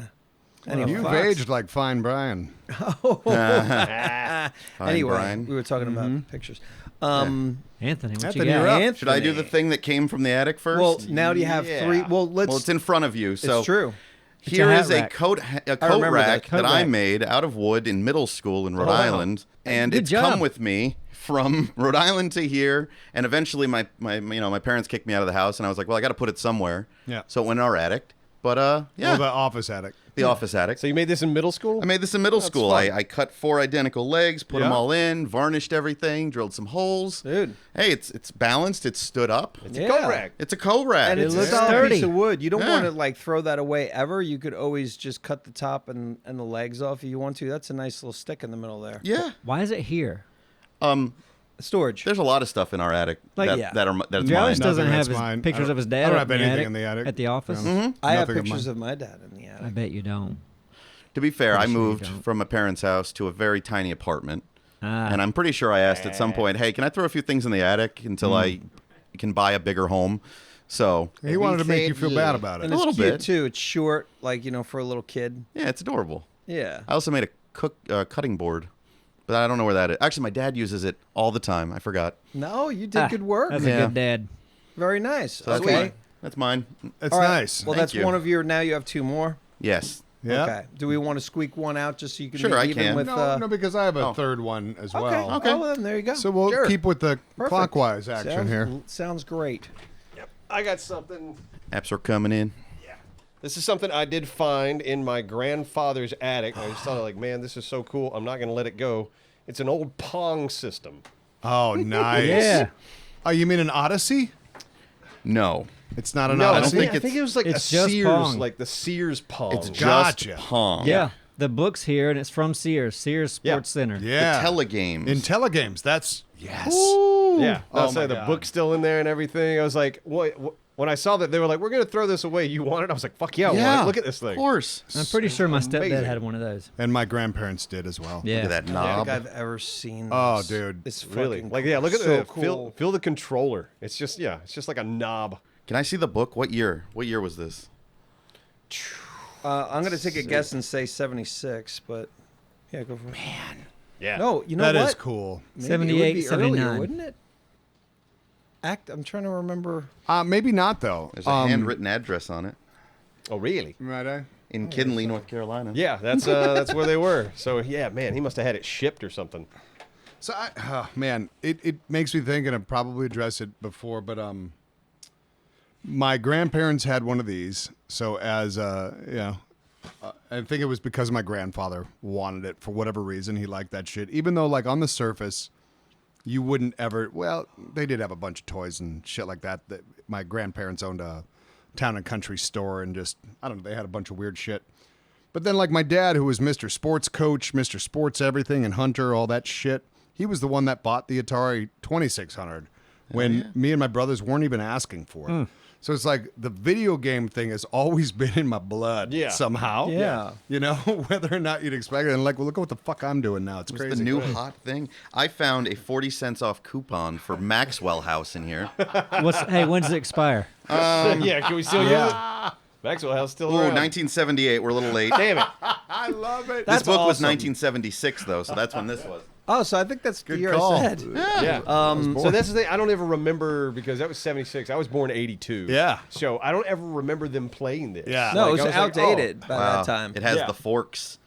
Anyway, You've Fox. aged like fine Brian. Fine, Anyway, Brian. we were talking about pictures. Anthony, what Anthony, you you're got? up. Should I do the thing that came from the attic first? Well, now do you have Yeah. 3? Well, let's. Well, it's in front of you. So it's true. here hat is a rack. coat I coat remember rack that. that Coat I rack. made out of wood in middle school in Rhode wow. Island, and Good it's job. come with me from Rhode Island to here. And eventually, my parents kicked me out of the house, and I was like, well, I got to put it somewhere. Yeah. So it went in our attic. But yeah, Well, the office attic. the office attic. So you made this in middle school? I made this in middle school. fun. I cut 4 identical legs, put them Yeah. all in, varnished everything, drilled some holes. Dude. Hey, it's balanced. It's stood up. It's a coat rack. It's a coat rack. And it's a looks solid sturdy. piece of wood. You don't Yeah. want to like throw that away ever. You could always just cut the top and the legs off if you want to. That's a nice little stick in the middle there. Yeah. Why is it here? Storage. There's a lot of stuff in our attic Like, that, yeah. that's Jarvis mine. doesn't Nothing have that's his mine. I pictures don't- of his I dad don't up have anything in the attic. at the office. I have Nothing of pictures mine. of my dad in the attic. I bet you don't. To be fair, I Pretty sure you moved don't. from my parents' house to a very tiny apartment, Ah, and I'm pretty sure I asked at some point, "Hey, can I throw a few things in the attic until I can buy a bigger home?" So He wanted to make you feel bad about And it. A it's little cute bit. too. It's short, like for a little kid. yeah, it's adorable. Yeah. I also made a cutting board, but I don't know where that is. Actually, my dad uses it all the time. I forgot. No, you did good work. That's Yeah. a good dad. Very nice. So that's okay. mine. That's mine. It's All right. nice. Well, Thank that's you. one of your. Now you have 2 more. Yes. Yeah. Okay. Do we want to squeak one out just so you can Sure, be I even can. with? No, because I have a third one as Okay. well. Okay. Oh, well, then there you go. So we'll Sure. keep with the Perfect. clockwise action sounds, here. Sounds great. I got something. Apps are coming in. This is something I did find in my grandfather's attic. I just thought, like, man, this is so cool. I'm not going to let it go. It's an old pong system. Oh, nice. Yeah. Oh, you mean an Odyssey? No. It's not an No, Odyssey. I think it was like a it's just Sears, Pong. like the Sears Pong. It's Gotcha. just Pong. Yeah. The book's here, and it's from Sears Sports Center. Yeah. The telegames. IntelliGames. That's yes. Yeah. Oh So my the God. book's still in there and everything. I was like, what? When I saw that they were like, we're going to throw this away. You want it? I was like, fuck yeah, I want it. Look at this thing. Of course. I'm pretty sure my stepdad Amazing. had one of those. And my grandparents did as well. Yeah. Look at that I don't knob. think I've ever seen. Oh, this. dude. It's Really? fucking Like, yeah, look at so the cool. feel the controller. It's just like a knob. Can I see the book? What year? What year was this? I'm gonna take a guess and say 76, but yeah, go for it. Yeah. No, you know That what? is cool. Maybe 78, it would be earlier, 79. wouldn't it? I'm trying to remember. Maybe not though. There's a handwritten address on it Oh, really? Right. in Kinley, North Carolina. Yeah, that's where they were. So yeah, man, he must have had it shipped or something. So man, it makes me think, and I've probably addressed it before, but my grandparents had one of these. So as I think it was because my grandfather wanted it for whatever reason. He liked that shit, even though like on the surface, you wouldn't ever. Well, they did have a bunch of toys and shit like that. That my grandparents owned a town and country store, and just I don't know. They had a bunch of weird shit. But then like my dad, who was Mr. Sports Coach, Mr. Sports Everything, and Hunter, all that shit. He was the one that bought the Atari 2600 when me and my brothers weren't even asking for it. So it's like the video game thing has always been in my blood somehow. Yeah. You know, whether or not you'd expect it. And like, well, look at what the fuck I'm doing now. It's What's crazy. the new hot thing? I found a 40 cents off coupon for Maxwell House in here. Hey, when does it expire? Yeah, can we still use it? Maxwell House still Ooh, around. 1978. We're a little late. Damn it. I love it. This book was awesome. 1976, though, so that's when this was. Oh, so I think that's the year call. I said. Yeah. So that's the thing. I don't ever remember because that was 76. I was born 82. Yeah. So I don't ever remember them playing this. Yeah. No, Like, it was I like, outdated by Wow. that time. It has Yeah. the forks.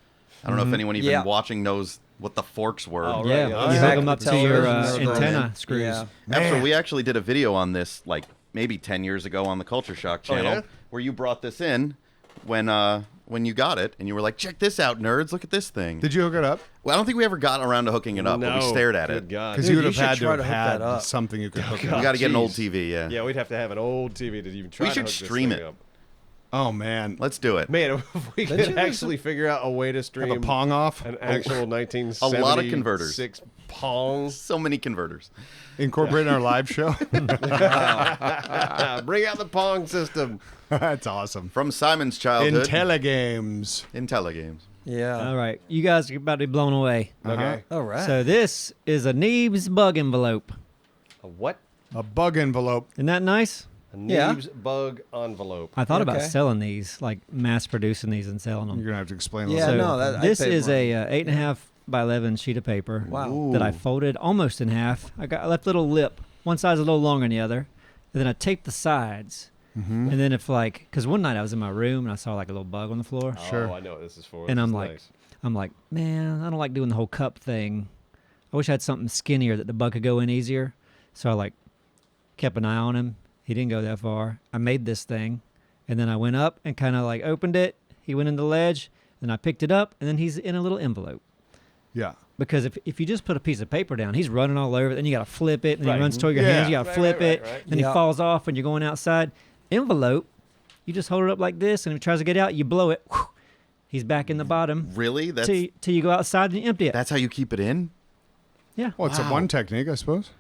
I don't know if anyone even Yeah. watching knows what the forks were. Oh, right. Yeah, Yeah, you back hook them up to your antenna screws. Yeah. After we actually did a video on this, like maybe 10 years ago on the Culture Shock channel, yeah? where you brought this in when you got it, and you were like, "Check this out, nerds! Look at this thing." Did you hook it up? Well, I don't think we ever got around to hooking it up, but we stared at Good it. God. Because Dude, you would you have should had to try have to hook had that up. something you could hook We up. got to get an old Jeez. TV. Yeah. Yeah, we'd have to have an old TV to even try We to should hook this stream thing it. up. Oh, man. Let's do it. Man, if we could actually figure out a way to Have stream a Pong off. an actual 1976 A lot of converters. Pong. So many converters. Incorporate in our live show. Bring out the Pong system. That's awesome. From Simon's childhood. IntelliGames. IntelliGames. Yeah. All right, you guys are about to be blown away. Okay. All right. So this is a Neebs bug envelope. A what? A bug envelope. Isn't that nice? A Yeah. Neebs bug envelope. I thought about Okay. selling these, like mass producing these and selling them. You're going to have to explain Yeah, those. no, that- I'd this pay is for a 8.5 by 11 sheet of paper. Wow. That I folded almost in half. I left a little lip. One side's a little longer than the other, and then I taped the sides. Mm-hmm. And then if like, because one night I was in my room and I saw like a little bug on the floor. Sure. Oh, I know what this is for. And This I'm is like, nice. man, I don't like doing the whole cup thing. I wish I had something skinnier that the bug could go in easier. So I like kept an eye on him. He didn't go that far. I made this thing, and then I went up and kind of like opened it. He went in the ledge, then I picked it up, and then he's in a little envelope. Yeah. Because if you just put a piece of paper down, he's running all over it. Then you got to flip it, and then Right. he runs toward your Yeah. hands. You got to Right, flip right, it, right, right. then Yeah. he falls off when you're going outside. Envelope, you just hold it up like this, and if he tries to get out, you blow it. Whew, he's back in the bottom Really? till you go outside and you empty it. That's how you keep it in? Yeah. Well, it's a one technique, I suppose.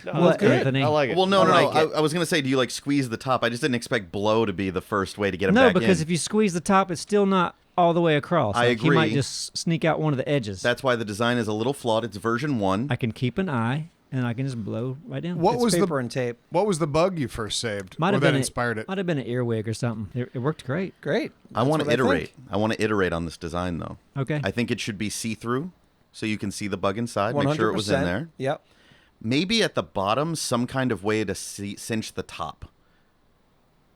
No, What, that's good. Anthony? I like it. Well, no. I like it. I was going to say, do you like squeeze the top? I just didn't expect blow to be the first way to get it No, back because in. if you squeeze the top, it's still not all the way across. I Like, He might agree. just sneak out one of the edges. That's why the design is a little flawed. It's version 1. I can keep an eye, and I can just blow right down. What It's was paper the and tape. What was the bug you first saved? Might or have that been inspired it? Might have been an earwig or something. It worked great. Great. I want to That's what iterate. think. I want to iterate on this design, though. Okay. I think it should be see-through, so you can see the bug inside. Make sure it was in 100%. there. Yep. Maybe at the bottom, some kind of way to cinch the top.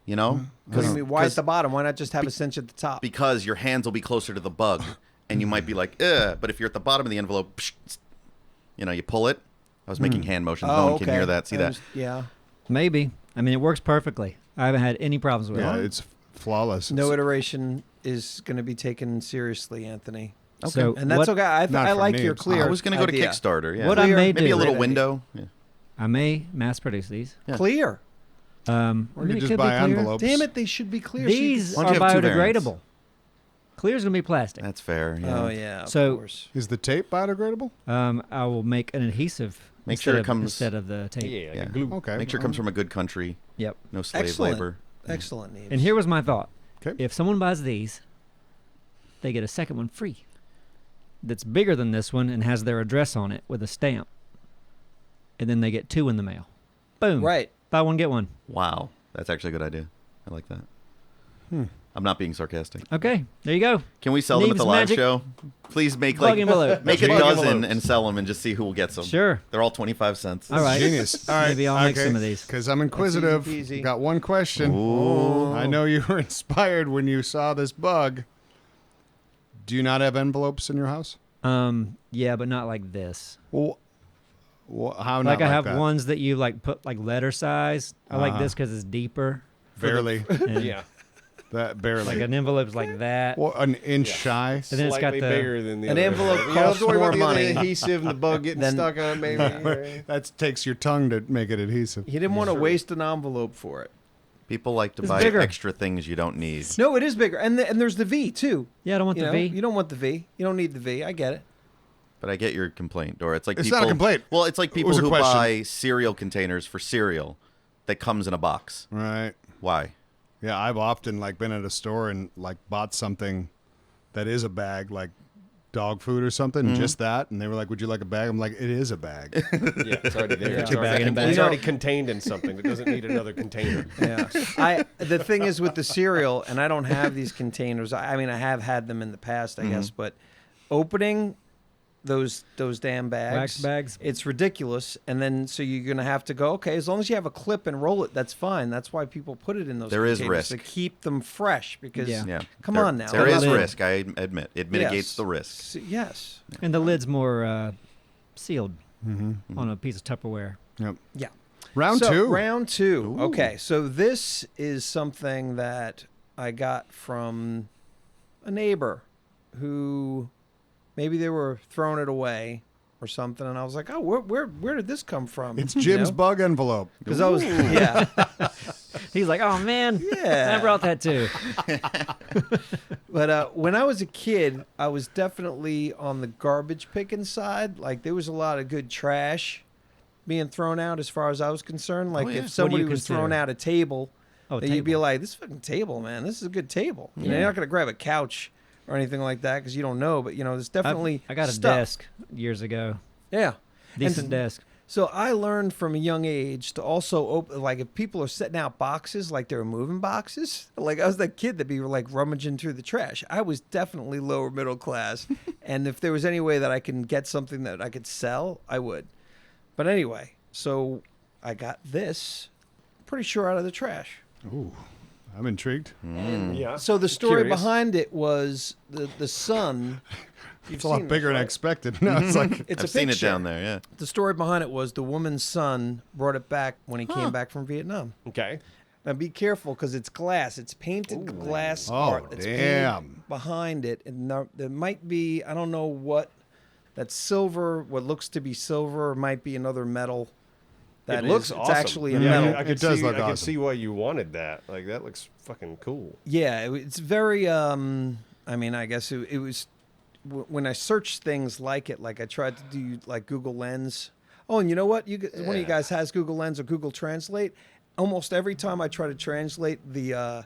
You know, What do you mean? Why at the bottom? Why not just have a cinch at the top? because your hands will be closer to the bug, and you might be like, ugh. But if you're at the bottom of the envelope, you pull it. I was making hand motions. No one can hear that. See that? Yeah. Maybe. I mean, it works perfectly. I haven't had any problems with Yeah, it. it's flawless. No iteration is going to be taken seriously, Anthony. Okay. So And that's what, okay. I Not from like me. your clear. I was going to go to idea. Kickstarter. Yeah. What I may Maybe do, a little window. Yeah. I may mass produce these. Yeah. Clear. Or I you mean, could it just could be buy clear. envelopes. Damn it, they should be clear. These Why are don't you have 2 variants? biodegradable. Clear's gonna be plastic. That's fair. Yeah. Oh yeah. So- of course. Is the tape biodegradable? I will make an adhesive Make sure it comes- instead of the tape. Yeah, like Yeah. a glue. Okay. Make sure it comes from a good country. Yep. No slave Excellent. labor. Excellent. Neebs. And here was my thought. Okay. If someone buys these, they get a second one free. That's bigger than this one and has their address on it with a stamp. And then they get 2 in the mail. Boom. Right. Buy one, get one. Wow, that's actually a good idea. I like that. I'm not being sarcastic. Okay, there you go. Can we sell them at Neebs the live magic. show? Please make Plug like envelope. make a Plug dozen envelopes. and sell them and just see who gets them. Sure. They're all 25 cents. All right. Genius. All right. Maybe I'll make some of these. Because I'm inquisitive. peasy. Got one question. Ooh. I know you were inspired when you saw this bug. Do you not have envelopes in your house? Yeah, but not like this. Well, how not Like I have that? ones that you like put like letter size. I like this because it's deeper. Barely. And Yeah. That barely. Like an envelope's like that. Well, an inch shy. And then it's got Slightly the bigger than the An other envelope You don't have costs to worry more about the other money. adhesive and the bug getting Then- stuck on it, maybe. That takes your tongue to make it adhesive. He didn't want to waste an envelope for it. People like to It's buy bigger. extra things you don't need. No, it is bigger, and there's the V too. Yeah, I don't want You the know, V. you don't want the V. You don't need the V. I get it. But I get your complaint, Dora. It's like It's people, not a complaint. Well, it's like It people was a who question. buy cereal containers for cereal that comes in a box. Right. Why? Yeah, I've often been at a store and bought something that is a bag, like dog food or something, just that, and they were like, "Would you like a bag?" I'm like, "It is a bag." Yeah, it's already there. It's Your bag in a bag. It's already contained in something that doesn't need another container. Yeah. The thing is with the cereal, and I don't have these containers. I mean, I have had them in the past, I guess, but opening those damn bags, Wax bags? it's ridiculous. And then so you're gonna have to go, okay, as long as you have a clip and roll it, that's fine. That's why people put it in those. There is containers, risk. to keep them fresh. Because Yeah. Yeah. come There- on now, There is lid. risk, I admit. It mitigates Yes. the risk. Yes. And the lid's more sealed on a piece of Tupperware. Yep. Yeah. Round So, two. Round two. Okay, so this is something that I got from a neighbor who maybe they were throwing it away or something, and I was like, oh, where did this come from? It's Jim's bug envelope. Because I was, yeah, He's like, oh man, Yeah. I brought that too. But when I was a kid, I was definitely on the garbage picking side. Like there was a lot of good trash being thrown out, as far as I was concerned. Like Oh, yeah. if What do somebody you was throwing consider? out a table, Oh, then you'd be table. like, "This fucking table, man. This is a good table." You know, Yeah. you're not gonna grab a couch or anything like that because you don't know. But there's definitely I got a stuff. desk years ago. Yeah, Decent desk. So I learned from a young age to also open, like if people are setting out boxes, like they were moving boxes. Like I was that kid that be like rummaging through the trash. I was definitely lower middle class, and if there was any way that I can get something that I could sell, I would. But anyway, so I got this, pretty sure out of the trash. Ooh, I'm intrigued. Yeah. So the story Curious. behind it was the son. It's a lot bigger than I expected. No, it's like It's I've a seen it picture. down there, yeah. The story behind it was the woman's son brought it back when he came back from Vietnam. Okay. Now be careful because it's glass. It's painted glass Oh, art. It's damn. painted behind it, and there might be, I don't know what, that's silver. What looks to be silver might be another metal. That It looks is- awesome. It's actually a Yeah, metal. I It can does see, look I can awesome. see why you wanted that. Like that looks fucking cool. Yeah, it's very. I mean, I guess it was when I searched things like it. Like I tried to do like Google Lens. Oh, and you know what? One of you guys has Google Lens or Google Translate. Almost every time I try to translate the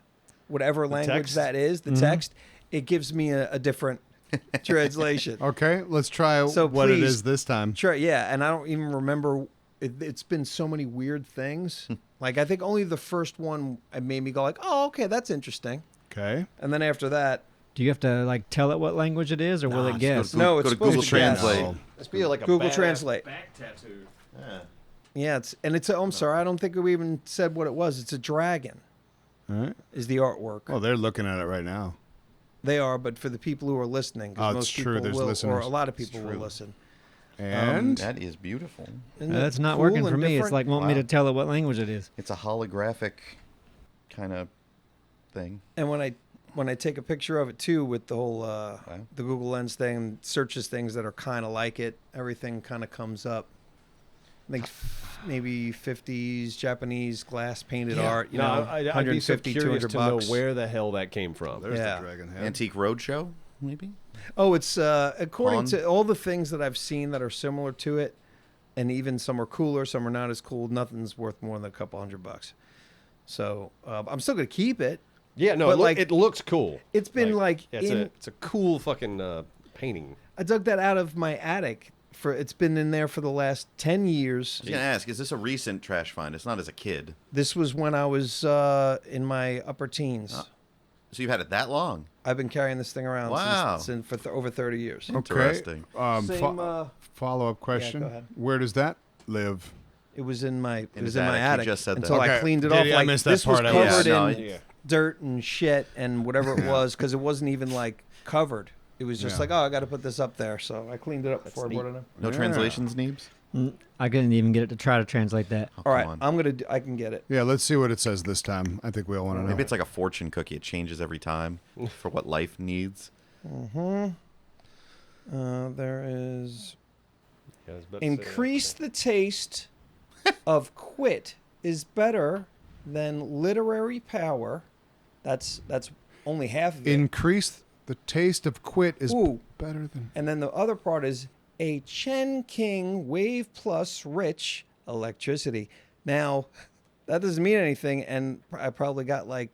whatever language text? that is, the text, it gives me a different translation. okay, let's try So what it please- is this time. Sure, yeah, and I don't even remember. It's been so many weird things. Like I think only the first one made me go like, "Oh, okay, that's interesting." Okay. And then after that, Do you have to like tell it what language it is, or will it guess? No, it's go to supposed Google to guess. Translate. Oh. Let's be like a Google badass Translate. back tattoo. Yeah, I'm sorry, I don't think we even said what it was. It's a dragon. All right. is the artwork. Oh, they're looking at it right now. They are, but for the people who are listening, Oh, because it's most true, people there's will, or listeners. a lot of people will listen. And That is beautiful. Isn't That's it not cool working and for me. It's different? like wanting me Wow. to tell it what language it is. It's a holographic kind of thing. And when I take a picture of it too, with the whole the Google Lens thing, searches things that are kind of like it, everything kind of comes up. I think maybe 50s Japanese glass painted art. You know, I'd be so 150, curious 200 to know bucks. where the hell that came from. there's Yeah. the dragon head. Antique Roadshow, maybe? Oh, it's according Pong? to all the things that I've seen that are similar to it, and even some are cooler, some are not as cool. Nothing's worth more than a couple $100. So I'm still gonna keep it. Yeah, no, But, like, it looks cool. It's been like yeah, in. it's a cool fucking painting. I dug that out of my attic. It's been in there for the last 10 years. I was going to ask, is this a recent trash find? It's not as a kid. This was when I was in my upper teens. So you've had it that long? I've been carrying this thing around Wow. since for over 30 years. Interesting. Okay. Follow-up question. go ahead. Where does that live? It was in my his my attic. You attic just said that. until I Okay. cleaned it Did off. you- I Like missed that this was part. covered Yeah, in no, dirt and shit and whatever it was because it wasn't even like covered. It was just Yeah. like, oh, I got to put this up there. So I cleaned it up before I brought it in. No Yeah. translations, Neebs? I couldn't even get it to try to translate that. Oh, All right, come on. I'm gonna. I can get it. Yeah, let's see what it says this time. I think we all want to know. Maybe it's like a fortune cookie. It changes every time for what life needs. There is. Yeah, I was about to say Increase the taste of quit is better than literary power. That's only half of it. Increase the taste of quit is Ooh. better than. And then the other part is a Chen King Wave Plus Rich electricity. Now, that doesn't mean anything, and I probably got like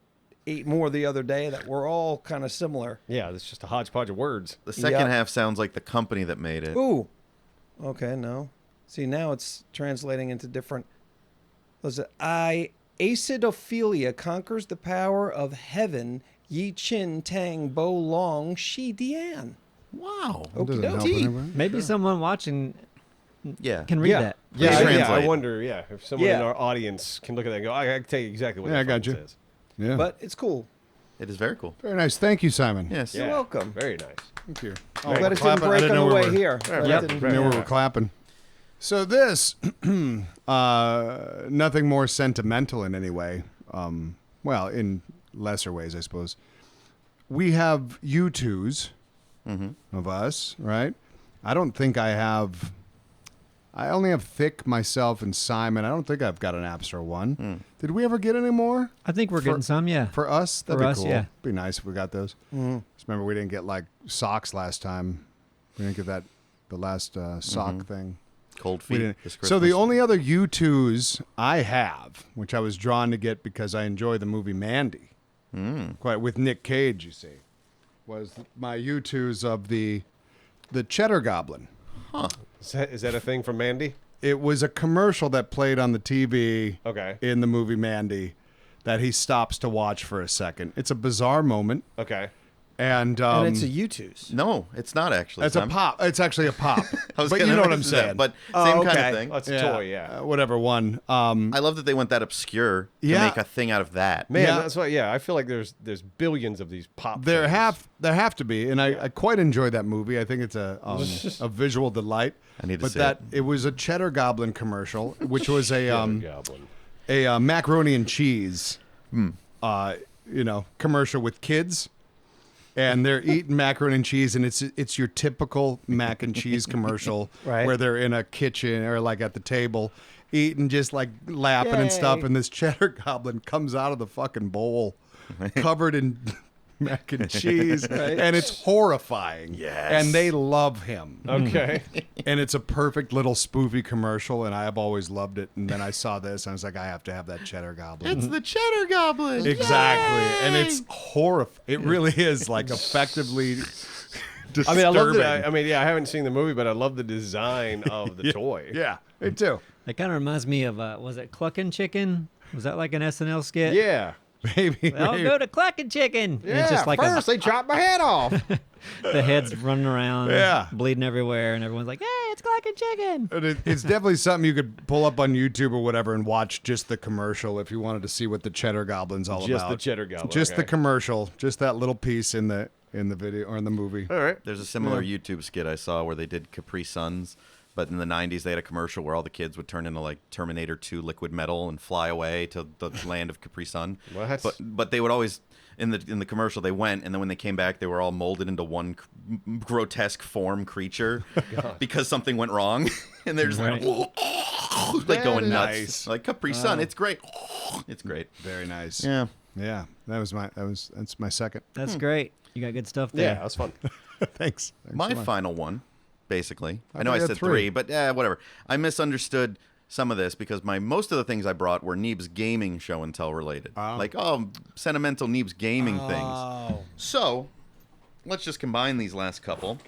8 more the other day that were all kind of similar. Yeah, it's just a hodgepodge of words. The second Yep. half sounds like the company that made it. Ooh. Okay, no. See, now it's translating into different. Listen, acidophilia conquers the power of heaven. Yi Chin Tang Bo Long Shi Dian. Wow. That doesn't help Okey-dokey. anybody. Maybe someone watching Yeah. can read that. Yeah, Please I translate. wonder, if someone in Yeah. our audience can look at that and go, I can tell you exactly what Yeah, I that got you. fucking says. Yeah. But it's cool. It is very cool. Very nice. Thank you, Simon. Yes. You're welcome. Very nice. Thank you. I'm glad it didn't clapping. I break didn't on know the we way were- here. Glad it Yep. didn't- I knew we were clapping. So this, nothing more sentimental in any way. Well, in lesser ways, I suppose. We have U2s of us, right? I don't think I have. I only have Thick, myself, and Simon. I don't think I've got an Abstro one. Did we ever get any more I think we're For- getting some, yeah. for us? That'd For be us, cool. yeah. Be nice if we got those. Just remember, we didn't get like socks last time. We didn't get the last sock thing. Cold We feet. didn't. this So the Christmas. only other U2s I have, which I was drawn to get because I enjoy the movie Mandy, quite with Nick Cage, you see, was my U2s of the Cheddar Goblin. Is that a thing from Mandy? It was a commercial that played on the TV Okay. in the movie Mandy that he stops to watch for a second. It's a bizarre moment, Okay. and And it's a U2s. No, it's not actually. it's a Simon. pop. It's actually a pop. I was but gonna you know what I'm mention that, saying. But Oh, same kind okay. of thing. Oh, it's a toy, yeah. Whatever one. I love that they went that obscure to Yeah. make a thing out of that. Man, Yeah. that's why. Yeah, I feel like there's billions of these pop. There things. have to be, and I quite enjoy that movie. I think it's a visual delight. I need to but see that it. it was a Cheddar Goblin commercial, which was Goblin. a macaroni and cheese, commercial with kids, and they're eating macaroni and cheese, and it's your typical mac and cheese commercial, Right. where they're in a kitchen or like at the table, eating just like laughing and stuff, Yay. and this Cheddar Goblin comes out of the fucking bowl, covered in mac and cheese, and it's horrifying. Yes. And they love him. Okay. And it's a perfect little spoofy commercial, and I have always loved it. And then I saw this, and I was like, I have to have that Cheddar Goblin. It's the Cheddar Goblin. Exactly. And it's horrifying. It really is like effectively disturbing. I mean, I love it. I mean, yeah, I haven't seen the movie, but I love the design of the toy. Yeah, me too. It kind of reminds me of, was it Cluckin' Chicken? Was that like an SNL skit? Yeah. Maybe. I'll go to Cluckin' Chicken. And it's just like they chopped my head off. the head's running around, Yeah. bleeding everywhere, and everyone's like, "Hey, it's like a chicken. But it's definitely something you could pull up on YouTube or whatever and watch just the commercial if you wanted to see what the Cheddar Goblin's all Just about. the Cheddar Goblin. Just okay. the commercial, just that little piece in the video or in the movie. All right. There's a similar YouTube skit I saw where they did Capri Suns, but in the 90s they had a commercial where all the kids would turn into like Terminator 2 liquid metal and fly away to the land of Capri Sun. What? But they would always in the commercial they went, and then when they came back they were all molded into one grotesque form creature because something went wrong, and they're just like going nuts. Nice. Like Capri Sun, it's great. It's great. Very nice. Yeah. Yeah. That's my second. That's great. You got good stuff there. Yeah, that's fun. Thanks. My so much. final one, basically. I thought know I you had said three. three, but whatever. I misunderstood some of this because most of the things I brought were Neebs Gaming show and tell related. Oh. Like, sentimental Neebs Gaming things. Oh. So, let's just combine these last couple.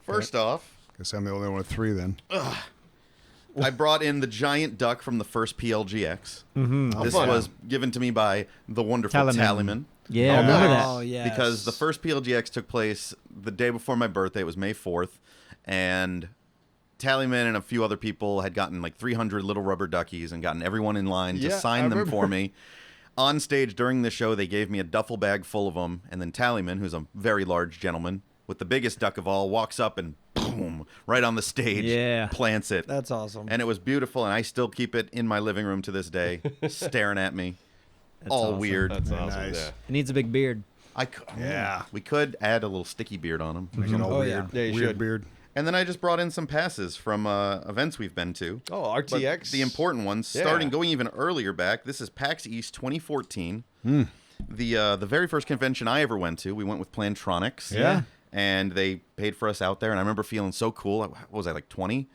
First off, Guess I'm the only one with three then. I brought in the giant duck from the first PLGX. Mm-hmm. This fun. was given to me by the wonderful Tallyman. Tallyman. Yeah, Oh, remember nice. that. Oh, yeah. Because the first PLGX took place the day before my birthday. It was May 4th. And Tallyman and a few other people had gotten like 300 little rubber duckies and gotten everyone in line to Yeah, sign I them remember. for me. On stage during the show, they gave me a duffel bag full of them. And then Tallyman, who's a very large gentleman with the biggest duck of all, walks up and boom, right on the stage, Yeah. plants it. That's awesome. And it was beautiful, and I still keep it in my living room to this day, staring at me. That's all awesome. weird. That's Very awesome. nice. Yeah. It needs a big beard. Yeah. We could add a little sticky beard on him. Make it all Oh, weird. yeah. Yeah, you weird should. beard. And then I just brought in some passes from events we've been to. Oh, But RTX. the important ones, Yeah. starting going even earlier back. This is PAX East 2014. The very first convention I ever went to, we went with Plantronics. Yeah. And they paid for us out there, and I remember feeling so cool. What was I, like 20?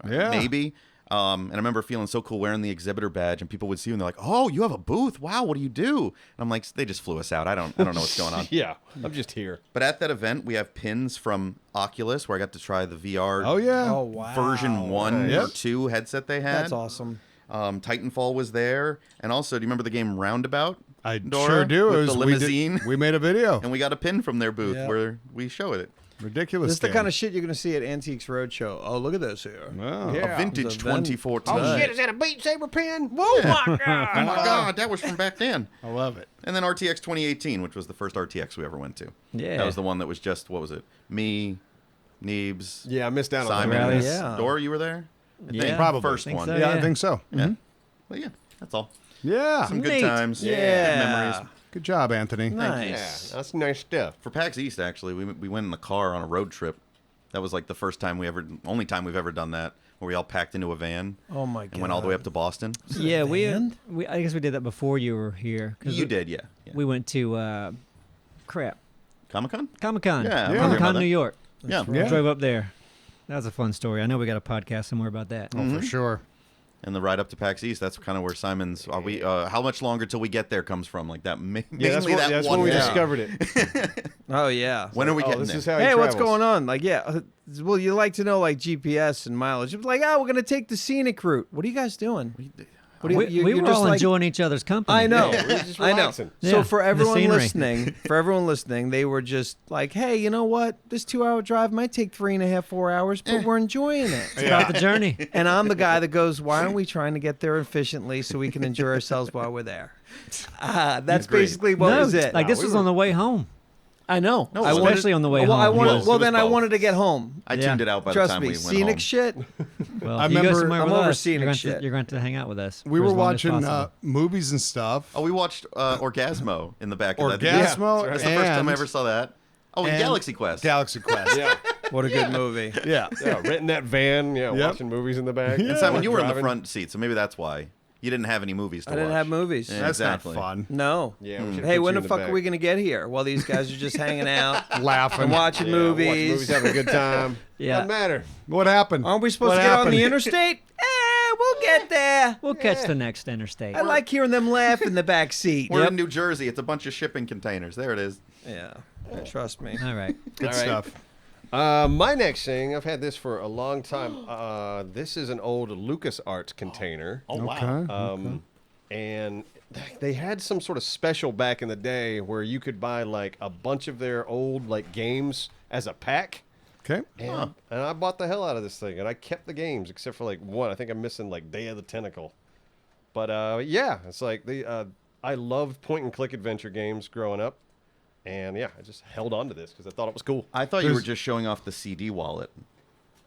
Yeah. Maybe. And I remember feeling so cool wearing the exhibitor badge, and people would see you and they're like, "Oh, you have a booth? Wow, what do you do?" And I'm like, "They just flew us out. I don't know what's going on." Yeah, I'm just here. But at that event, we have pins from Oculus, where I got to try the VR Oh yeah. Oh, wow. version 1 Yep. or 2 headset they had. That's awesome. Titanfall was there, and also, do you remember the game Roundabout? I Dora, sure do. with It was, the limousine. We made a video. And we got a pin from their booth Yeah. where we show it. Ridiculous. This is the Dan. kind of shit you're going to see at Antiques Roadshow. Oh, look at this here. Oh. Yeah. A vintage It's a Ven- 2014. Oh Nice. shit! Is that a Beat Saber pen? Whoa, my Oh God. my God, that was from back then. I love it. And then RTX 2018, which was the first RTX we ever went to. Yeah. That was the one that was just, what was it? Me, Neebs, Yeah, I missed out on Simon, that. Rallies. Yeah. Dora, you were there? I Yeah. think. Probably. First Think one. so, Yeah, I yeah. think so. Yeah. Well, yeah, that's all. Yeah. Some good Neat. times. Yeah. Good memories. Good job, Anthony. Yeah, Nice. that's nice stuff. For PAX East, actually, we went in the car on a road trip. That was like the only time we've ever done that, where we all packed into a van Oh, my God. and went all the way up to Boston. Yeah, band? I guess we did that before you were here. 'cause You we- did, yeah. We went to Comic-Con? Comic-Con. Yeah, I remember Comic-Con, about New that. York. Yeah. Yeah. Drove up there. That was a fun story. I know we got a podcast somewhere about that. Oh, for sure. And the ride up to PAX East, that's kind of where Simon's how much longer till we get there comes from. Like that mainly Yeah, that's one when we day. discovered it. Oh, yeah. When are we getting this there? is how he Hey, what's travels. going on? Like, yeah. Well, you like to know, like, GPS and mileage. It's like, oh, we're going to take the scenic route. What are you guys doing? What do We, you- we you're were just all like- enjoying each other's company. I know. Yeah, we're just I know. relaxing. Yeah, So for the everyone scenery. listening, they were just like, "Hey, you know what? This 2-hour drive might take 3.5, 4 hours, but we're enjoying it." It's about the journey. And I'm the guy that goes, "Why aren't we trying to get there efficiently so we can enjoy ourselves while we're there?" That's Agreed. basically what was it. Like, this we was were- on the way home. I know. No, I especially on the way well, I home. wanted. It was Well, then I both. wanted to get home. I Yeah. tuned it out by Trust the time me, we went scenic home. shit. Well, I if you go remember- somewhere I'm with over us, scenic you're going shit. to, you're going to hang out with us. We for were as long as watching possible. movies and stuff. Oh, we watched Orgasmo in the back of that. Orgasmo That's the first time and- I ever saw that. Oh, and and Galaxy Quest. Galaxy Quest. Yeah, What a good movie. Yeah. yeah, renting that van. Yeah, Yep. watching movies in the back. And Simon, you were in the Driving. front seat, so maybe that's why you didn't have any movies to I didn't watch. have movies. Yeah. That's Exactly. not fun. No. Yeah. we should've Hey, put when you the in fuck back. are we gonna get here? While these guys are just hanging out, Laughing. and watching Yeah, watching movies. having a good time. Yeah. Doesn't matter. What happened? Aren't we supposed What to get on happened? the interstate? We'll get there. We'll catch the next interstate. I like hearing them laugh in the back seat. We're in New Jersey. It's a bunch of shipping containers. There it is. Yeah. Trust me. All right. Good All right. stuff. My next thing, I've had this for a long time. This is an old LucasArts container. Oh, Okay. And they had some sort of special back in the day where you could buy like a bunch of their old like games as a pack. Okay. And I bought the hell out of this thing, and I kept the games except for like one. I think I'm missing like Day of the Tentacle. But yeah, it's like I loved point and click adventure games growing up, and yeah, I just held on to this because I thought it was cool. I thought you were just showing off the CD wallet.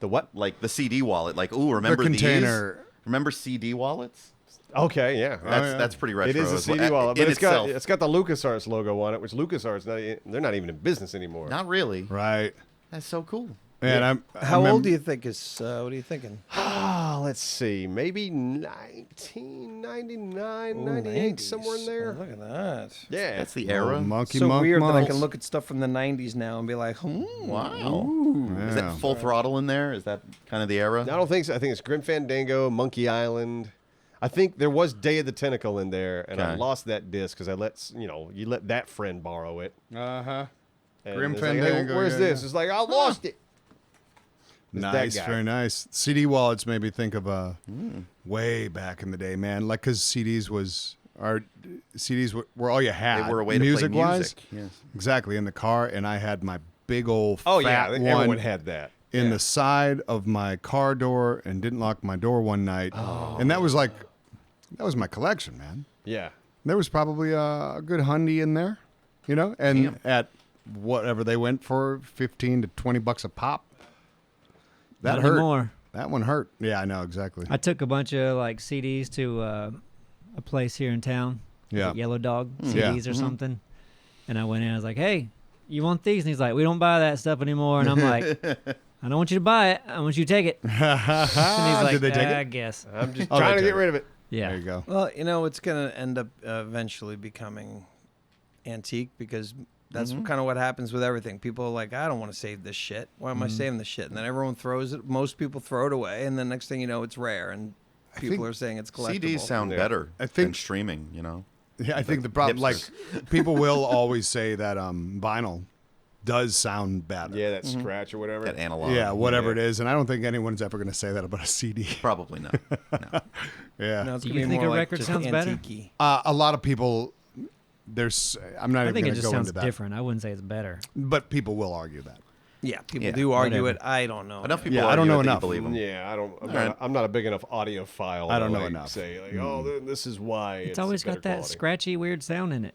The what? Like the CD wallet. Like, ooh, remember The container. these? Remember CD wallets? Okay, yeah. That's pretty retro. It is a as well. CD wallet, but In it's got the LucasArts logo on it, which LucasArts they're not even in business anymore. Not really. Right. That's so cool. And How old do you think is? What are you thinking? Let's see, maybe 1999, 98, somewhere in there. Look at that. Yeah, That's the era. Monkey So monk weird that I monks. can look at stuff from the 90s now and be like, Wow. Is Yeah. that Full Throttle in there? Is that kind of the era? I don't think so. I think it's Grim Fandango, Monkey Island. I think there was Day of the Tentacle in there, and I Okay. lost that disc because you let that friend borrow it. Uh-huh. And Grim it's like, hey, Fandango, where's yeah, this? yeah. It's like, I lost it. It's that Nice, guy. very nice. CD wallets made me think of way back in the day, man. Like, because CDs were all you had. They were a way to play music-wise. music. Yes. Exactly, in the car, and I had my big old Oh, fat yeah. one Everyone had that. in Yeah. the side of my car door and didn't lock my door one night. Oh. And that was my collection, man. Yeah. There was probably a good hundy in there, and Damn. at whatever they went for, $15 to $20 a pop. That Not hurt. anymore. That one hurt. Yeah, I know exactly. I took a bunch of like CDs to a place here in town. Yeah. like Yellow Dog Yeah. CDs or something. And I went in. I was like, "Hey, you want these?" And he's like, "We don't buy that stuff anymore." And I'm like, "I don't want you to buy it. I want you to take it." And he's like, Did they take I it? guess. I'm just Oh, trying they to get took it. rid of it. Yeah. There you go. Well, it's going to end up eventually becoming antique because that's kind of what happens with everything. People are like, I don't want to save this shit. Why am I saving this shit? And then everyone throws it. Most people throw it away. And then next thing you know, it's rare. And people think are saying it's collectible. CDs sound Yeah. better I than think- streaming, Yeah, I think the problem, like, people will always say that vinyl does sound better. Yeah, that scratch or whatever. That analog. Yeah, whatever Yeah. it is. And I don't think anyone's ever going to say that about a CD. Probably not. No. Yeah. No, it's Do gonna you be think more a like record just sounds better? antique-y. A lot of people, I'm not I even think going it to just go sounds into that. different. I wouldn't say it's better. But people will argue that. Yeah, people Yeah, do argue whatever. it. I don't know. Enough people Yeah, I don't argue know it that you enough. believe 'em. Yeah, right. I'm not a big enough audiophile. I don't to, know like, enough. Say like, oh, this is why It's always better got that quality. scratchy, weird sound in it.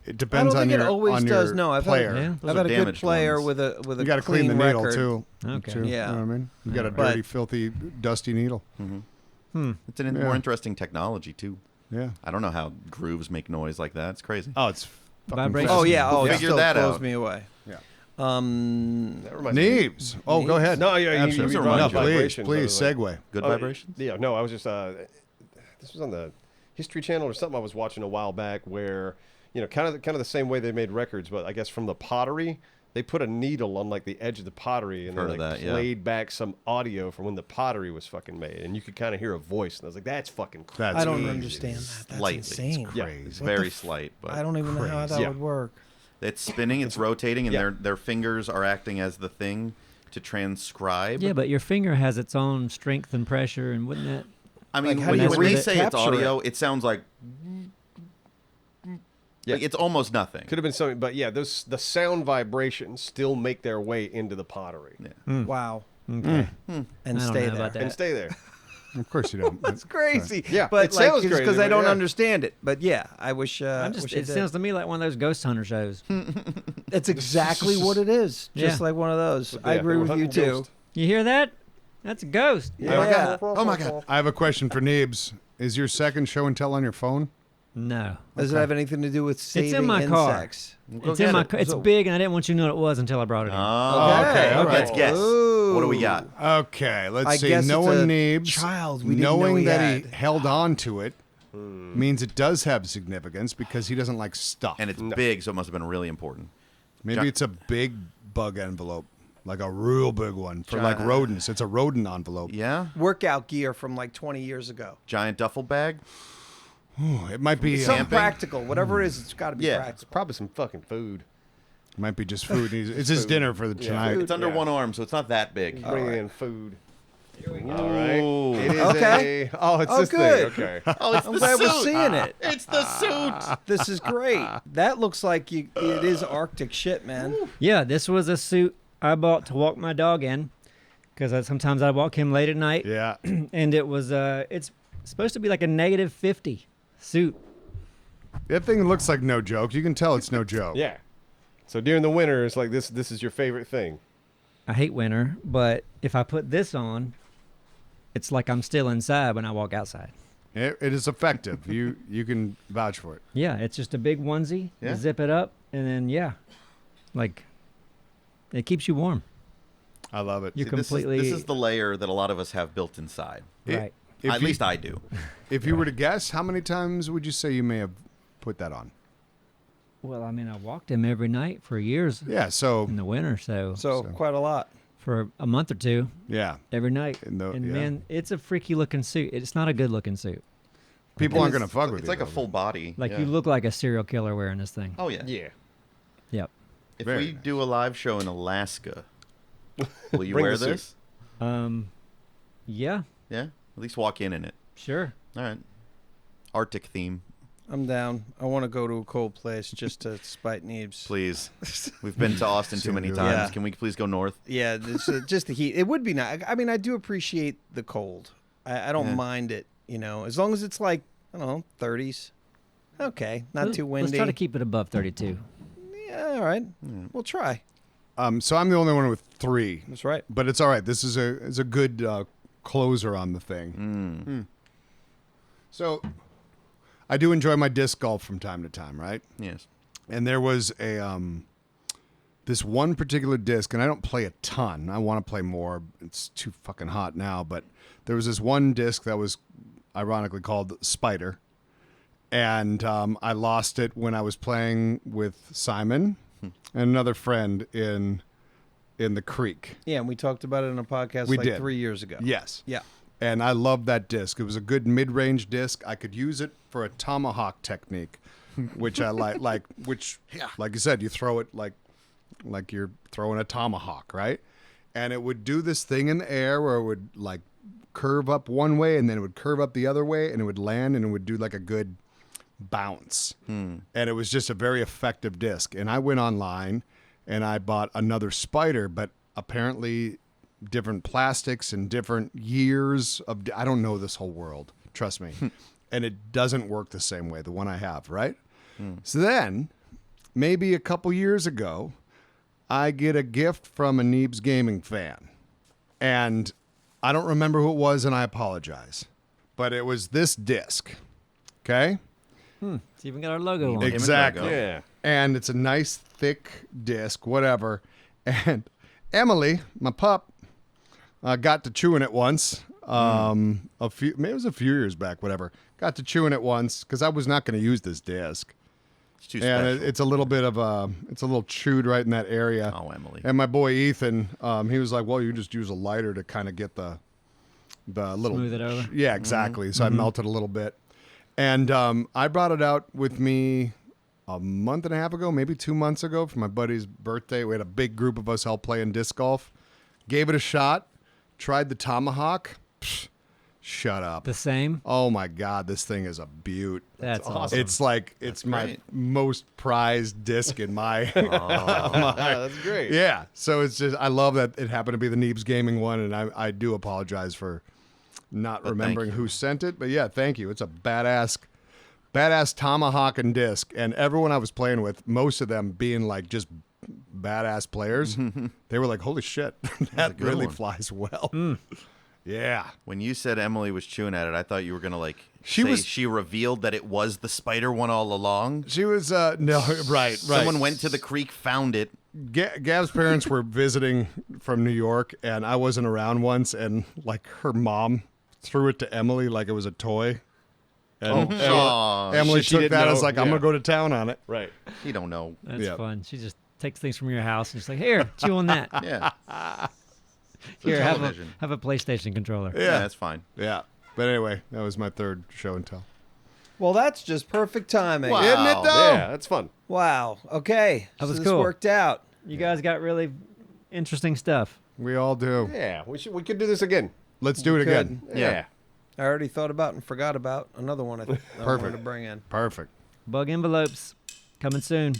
It I depends don't on think your it always on does. your No, player. Yeah. Those I've are had a good damaged player ones. with a You got to clean clean the needle record. too. Okay. Too, Yeah. You know what I mean? You got a But- dirty, filthy, dusty needle. It's an Yeah. more interesting technology, too. Yeah. I don't know how grooves make noise like that. It's crazy. Oh, it's fucking Vibration. Oh fascinating. yeah. Oh, it Figure still that blows out. me away. Yeah. That reminds me. Neebs. Oh, go ahead. No, yeah, Absolutely. you brought No, up please, vibrations. I please, was like, segue. Good oh, vibrations? Yeah, no, I was just this was on the History Channel or something I was watching a while back where kind of the same way they made records, but I guess from the pottery. They put a needle on like the edge of the pottery and Heard they of like that, yeah. played back some audio from when the pottery was fucking made, and you could kind of hear a voice. And I was like, "That's fucking crazy." That's I don't crazy. understand that. That's Slightly. insane. Yeah. It's What very the slight, but I don't even know how that Yeah. would work. it's spinning, it's rotating, and Yeah. their fingers are acting as the thing to transcribe. Yeah, but your finger has its own strength and pressure, and wouldn't that? I mean, Like, how when, do you when they read it? say it's Capture audio, it sounds like. Yeah. Like, it's almost nothing. Could have been something, but yeah, the sound vibrations still make their way into the pottery Yeah. Wow. Okay. And I don't stay know there. about that. and stay there. Of course you don't. That's crazy. Yeah, but it sounds because crazy, I but don't yeah. understand it. But yeah, I wish. I'm just. wish It did. sounds to me like one of those ghost hunter shows. It's exactly what it is. Just Yeah. like one of those. I Yeah, agree we're with you hunting too. ghosts. You hear that? That's a ghost. Yeah. Oh my god. I have a question for Neebs. Is your second show and tell on your phone? No. Does it have anything to do with saving in my car. insects? Go It's in get my. it. It's big, and I didn't want you to know what it was until I brought it in. Oh, okay, all right. Let's guess. What do we got? Okay, let's I see. guess Knowing it's a Neebs, child we didn't know knowing he that had. he held on to it means it does have significance because he doesn't like stuff. And it's big, so it must have been really important. Maybe it's a big bug envelope, like a real big one for like rodents. It's a rodent envelope. Yeah? Workout gear from like 20 years ago. Giant duffel bag? It might be. Something Camping? practical. Whatever it is, it's got to be Yeah. It's practical. probably some fucking food. Might be just food. It's his dinner for the tonight. It's under Yeah. one arm, so it's not that big. Bringing in food. All right. Ooh. It is Okay. it's Oh, this good. thing. Okay. Oh, it's I'm the glad we're suit. seeing it. It's the suit. This is great. That looks like it is Arctic shit, man. Yeah, this was a suit I bought to walk my dog in because sometimes I walk him late at night. Yeah. And it was it's supposed to be like a -50 suit. That thing looks like no joke. You can tell it's no joke. Yeah. So during the winter, it's like this is your favorite thing. I hate winter, but if I put this on, it's like I'm still inside when I walk outside. It is effective. You can vouch for it. Yeah, it's just a big onesie. Yeah. You zip it up, and then like it keeps you warm. I love it. You're See, completely This is the layer that a lot of us have built inside. right. At least I do. If you were to guess, how many times would you say you may have put that on? Well, I mean, I walked him every night for years Yeah. So in the winter, so Quite a lot. for a month or two, yeah, every night. And And yeah. man, it's a freaky looking suit. It's not a good looking suit. people aren't gonna fuck with It's you. like a though. full body. Like yeah. you look like a serial killer wearing this thing. Oh yeah. Yeah. Yep. If Very we nice. do a live show in Alaska, will you Bring wear the suit. this? Yeah, Yeah. At least walk in it. sure. All right. Arctic theme, I'm down. I want to go to a cold place just to spite Neebs. please. We've been to Austin too many Yeah. times. Can we please go north? Yeah, it's, just the heat. It would be nice. I mean, I do appreciate the cold. I don't Yeah. mind it, as long as it's like, I don't know, 30s. Okay, not too windy. Let's try to keep it above 32. Yeah, all right. We'll try. So I'm the only one with 3, That's right. but it's all right. This is a good closer on the thing. So I do enjoy my disc golf from time to time, right? Yes. And there was this one particular disc, and I don't play a ton. I want to play more. It's too fucking hot now, but there was this one disc that was ironically called Spider, and I lost it when I was playing with Simon and another friend in the creek. Yeah, and we talked about it in a podcast We like did. 3 years ago. Yes. Yeah. And I loved that disc. It was a good mid-range disc. I could use it for a tomahawk technique, which I like you said, you throw it like you're throwing a tomahawk, right? And it would do this thing in the air where it would like curve up one way and then it would curve up the other way and it would land and it would do like a good bounce. And it was just a very effective disc. And I went online and I bought another Spider, but apparently different plastics and different years of I don't know this whole world, trust me. And it doesn't work the same way, the one I have, right? So then maybe a couple years ago I get a gift from a Neebs Gaming fan, and I don't remember who it was and I apologize, but it was this disc. Okay. It's even got our logo on it. Exactly. Yeah. And it's a nice thick disc, whatever. And Emily, my pup, got to chewing it once. Maybe it was a few years back, whatever. Got to chewing it once because I was not going to use this disc. It's too And special. it's a little bit of it's a little chewed right in that area. Oh, Emily. And my boy Ethan, he was like, "Well, you just use a lighter to kind of get the little Smooth it over. Yeah, exactly. So I melted a little bit, and I brought it out with me a month and a half ago, maybe 2 months ago, for my buddy's birthday. We had a big group of us all playing disc golf. Gave it a shot. Tried the tomahawk. Psh, shut up. The same. Oh my God, this thing is a beaut. That's awesome. It's like it's my great. most prized disc in my. That's great. Yeah, so it's just I love that it happened to be the Neebs Gaming one, and I do apologize for not But thank remembering you. who sent it, but yeah, thank you. It's a badass tomahawk and disc, and everyone I was playing with, most of them being like just badass players, they were like, "Holy shit, that good really one. flies well." Yeah. When you said Emily was chewing at it, I thought you were gonna She say was- she revealed that it was the spider one all along. She was no right. Someone went to the creek, found it. Gab's parents were visiting from New York, and I wasn't around once, and like her mom threw it to Emily like it was a toy. And Aw, Emily she took didn't that as know, like, I'm yeah. going to go to town on it. Right. you don't know. That's Yeah. fun. She just takes things from your house and she's like, "Here, chew on that. Yeah. Here, have television. a PlayStation controller." Yeah, that's fine. Yeah. But anyway, that was my third show and tell. Well, that's just perfect timing. Wow. Isn't it though? Yeah, that's fun. Wow. Okay. That was so this cool. worked out. You guys got really interesting stuff. We all do. Yeah, we could do this again. Let's do it could. again. Yeah. I already thought about and forgot about another one I wanted to bring in. Perfect. Bug envelopes coming soon.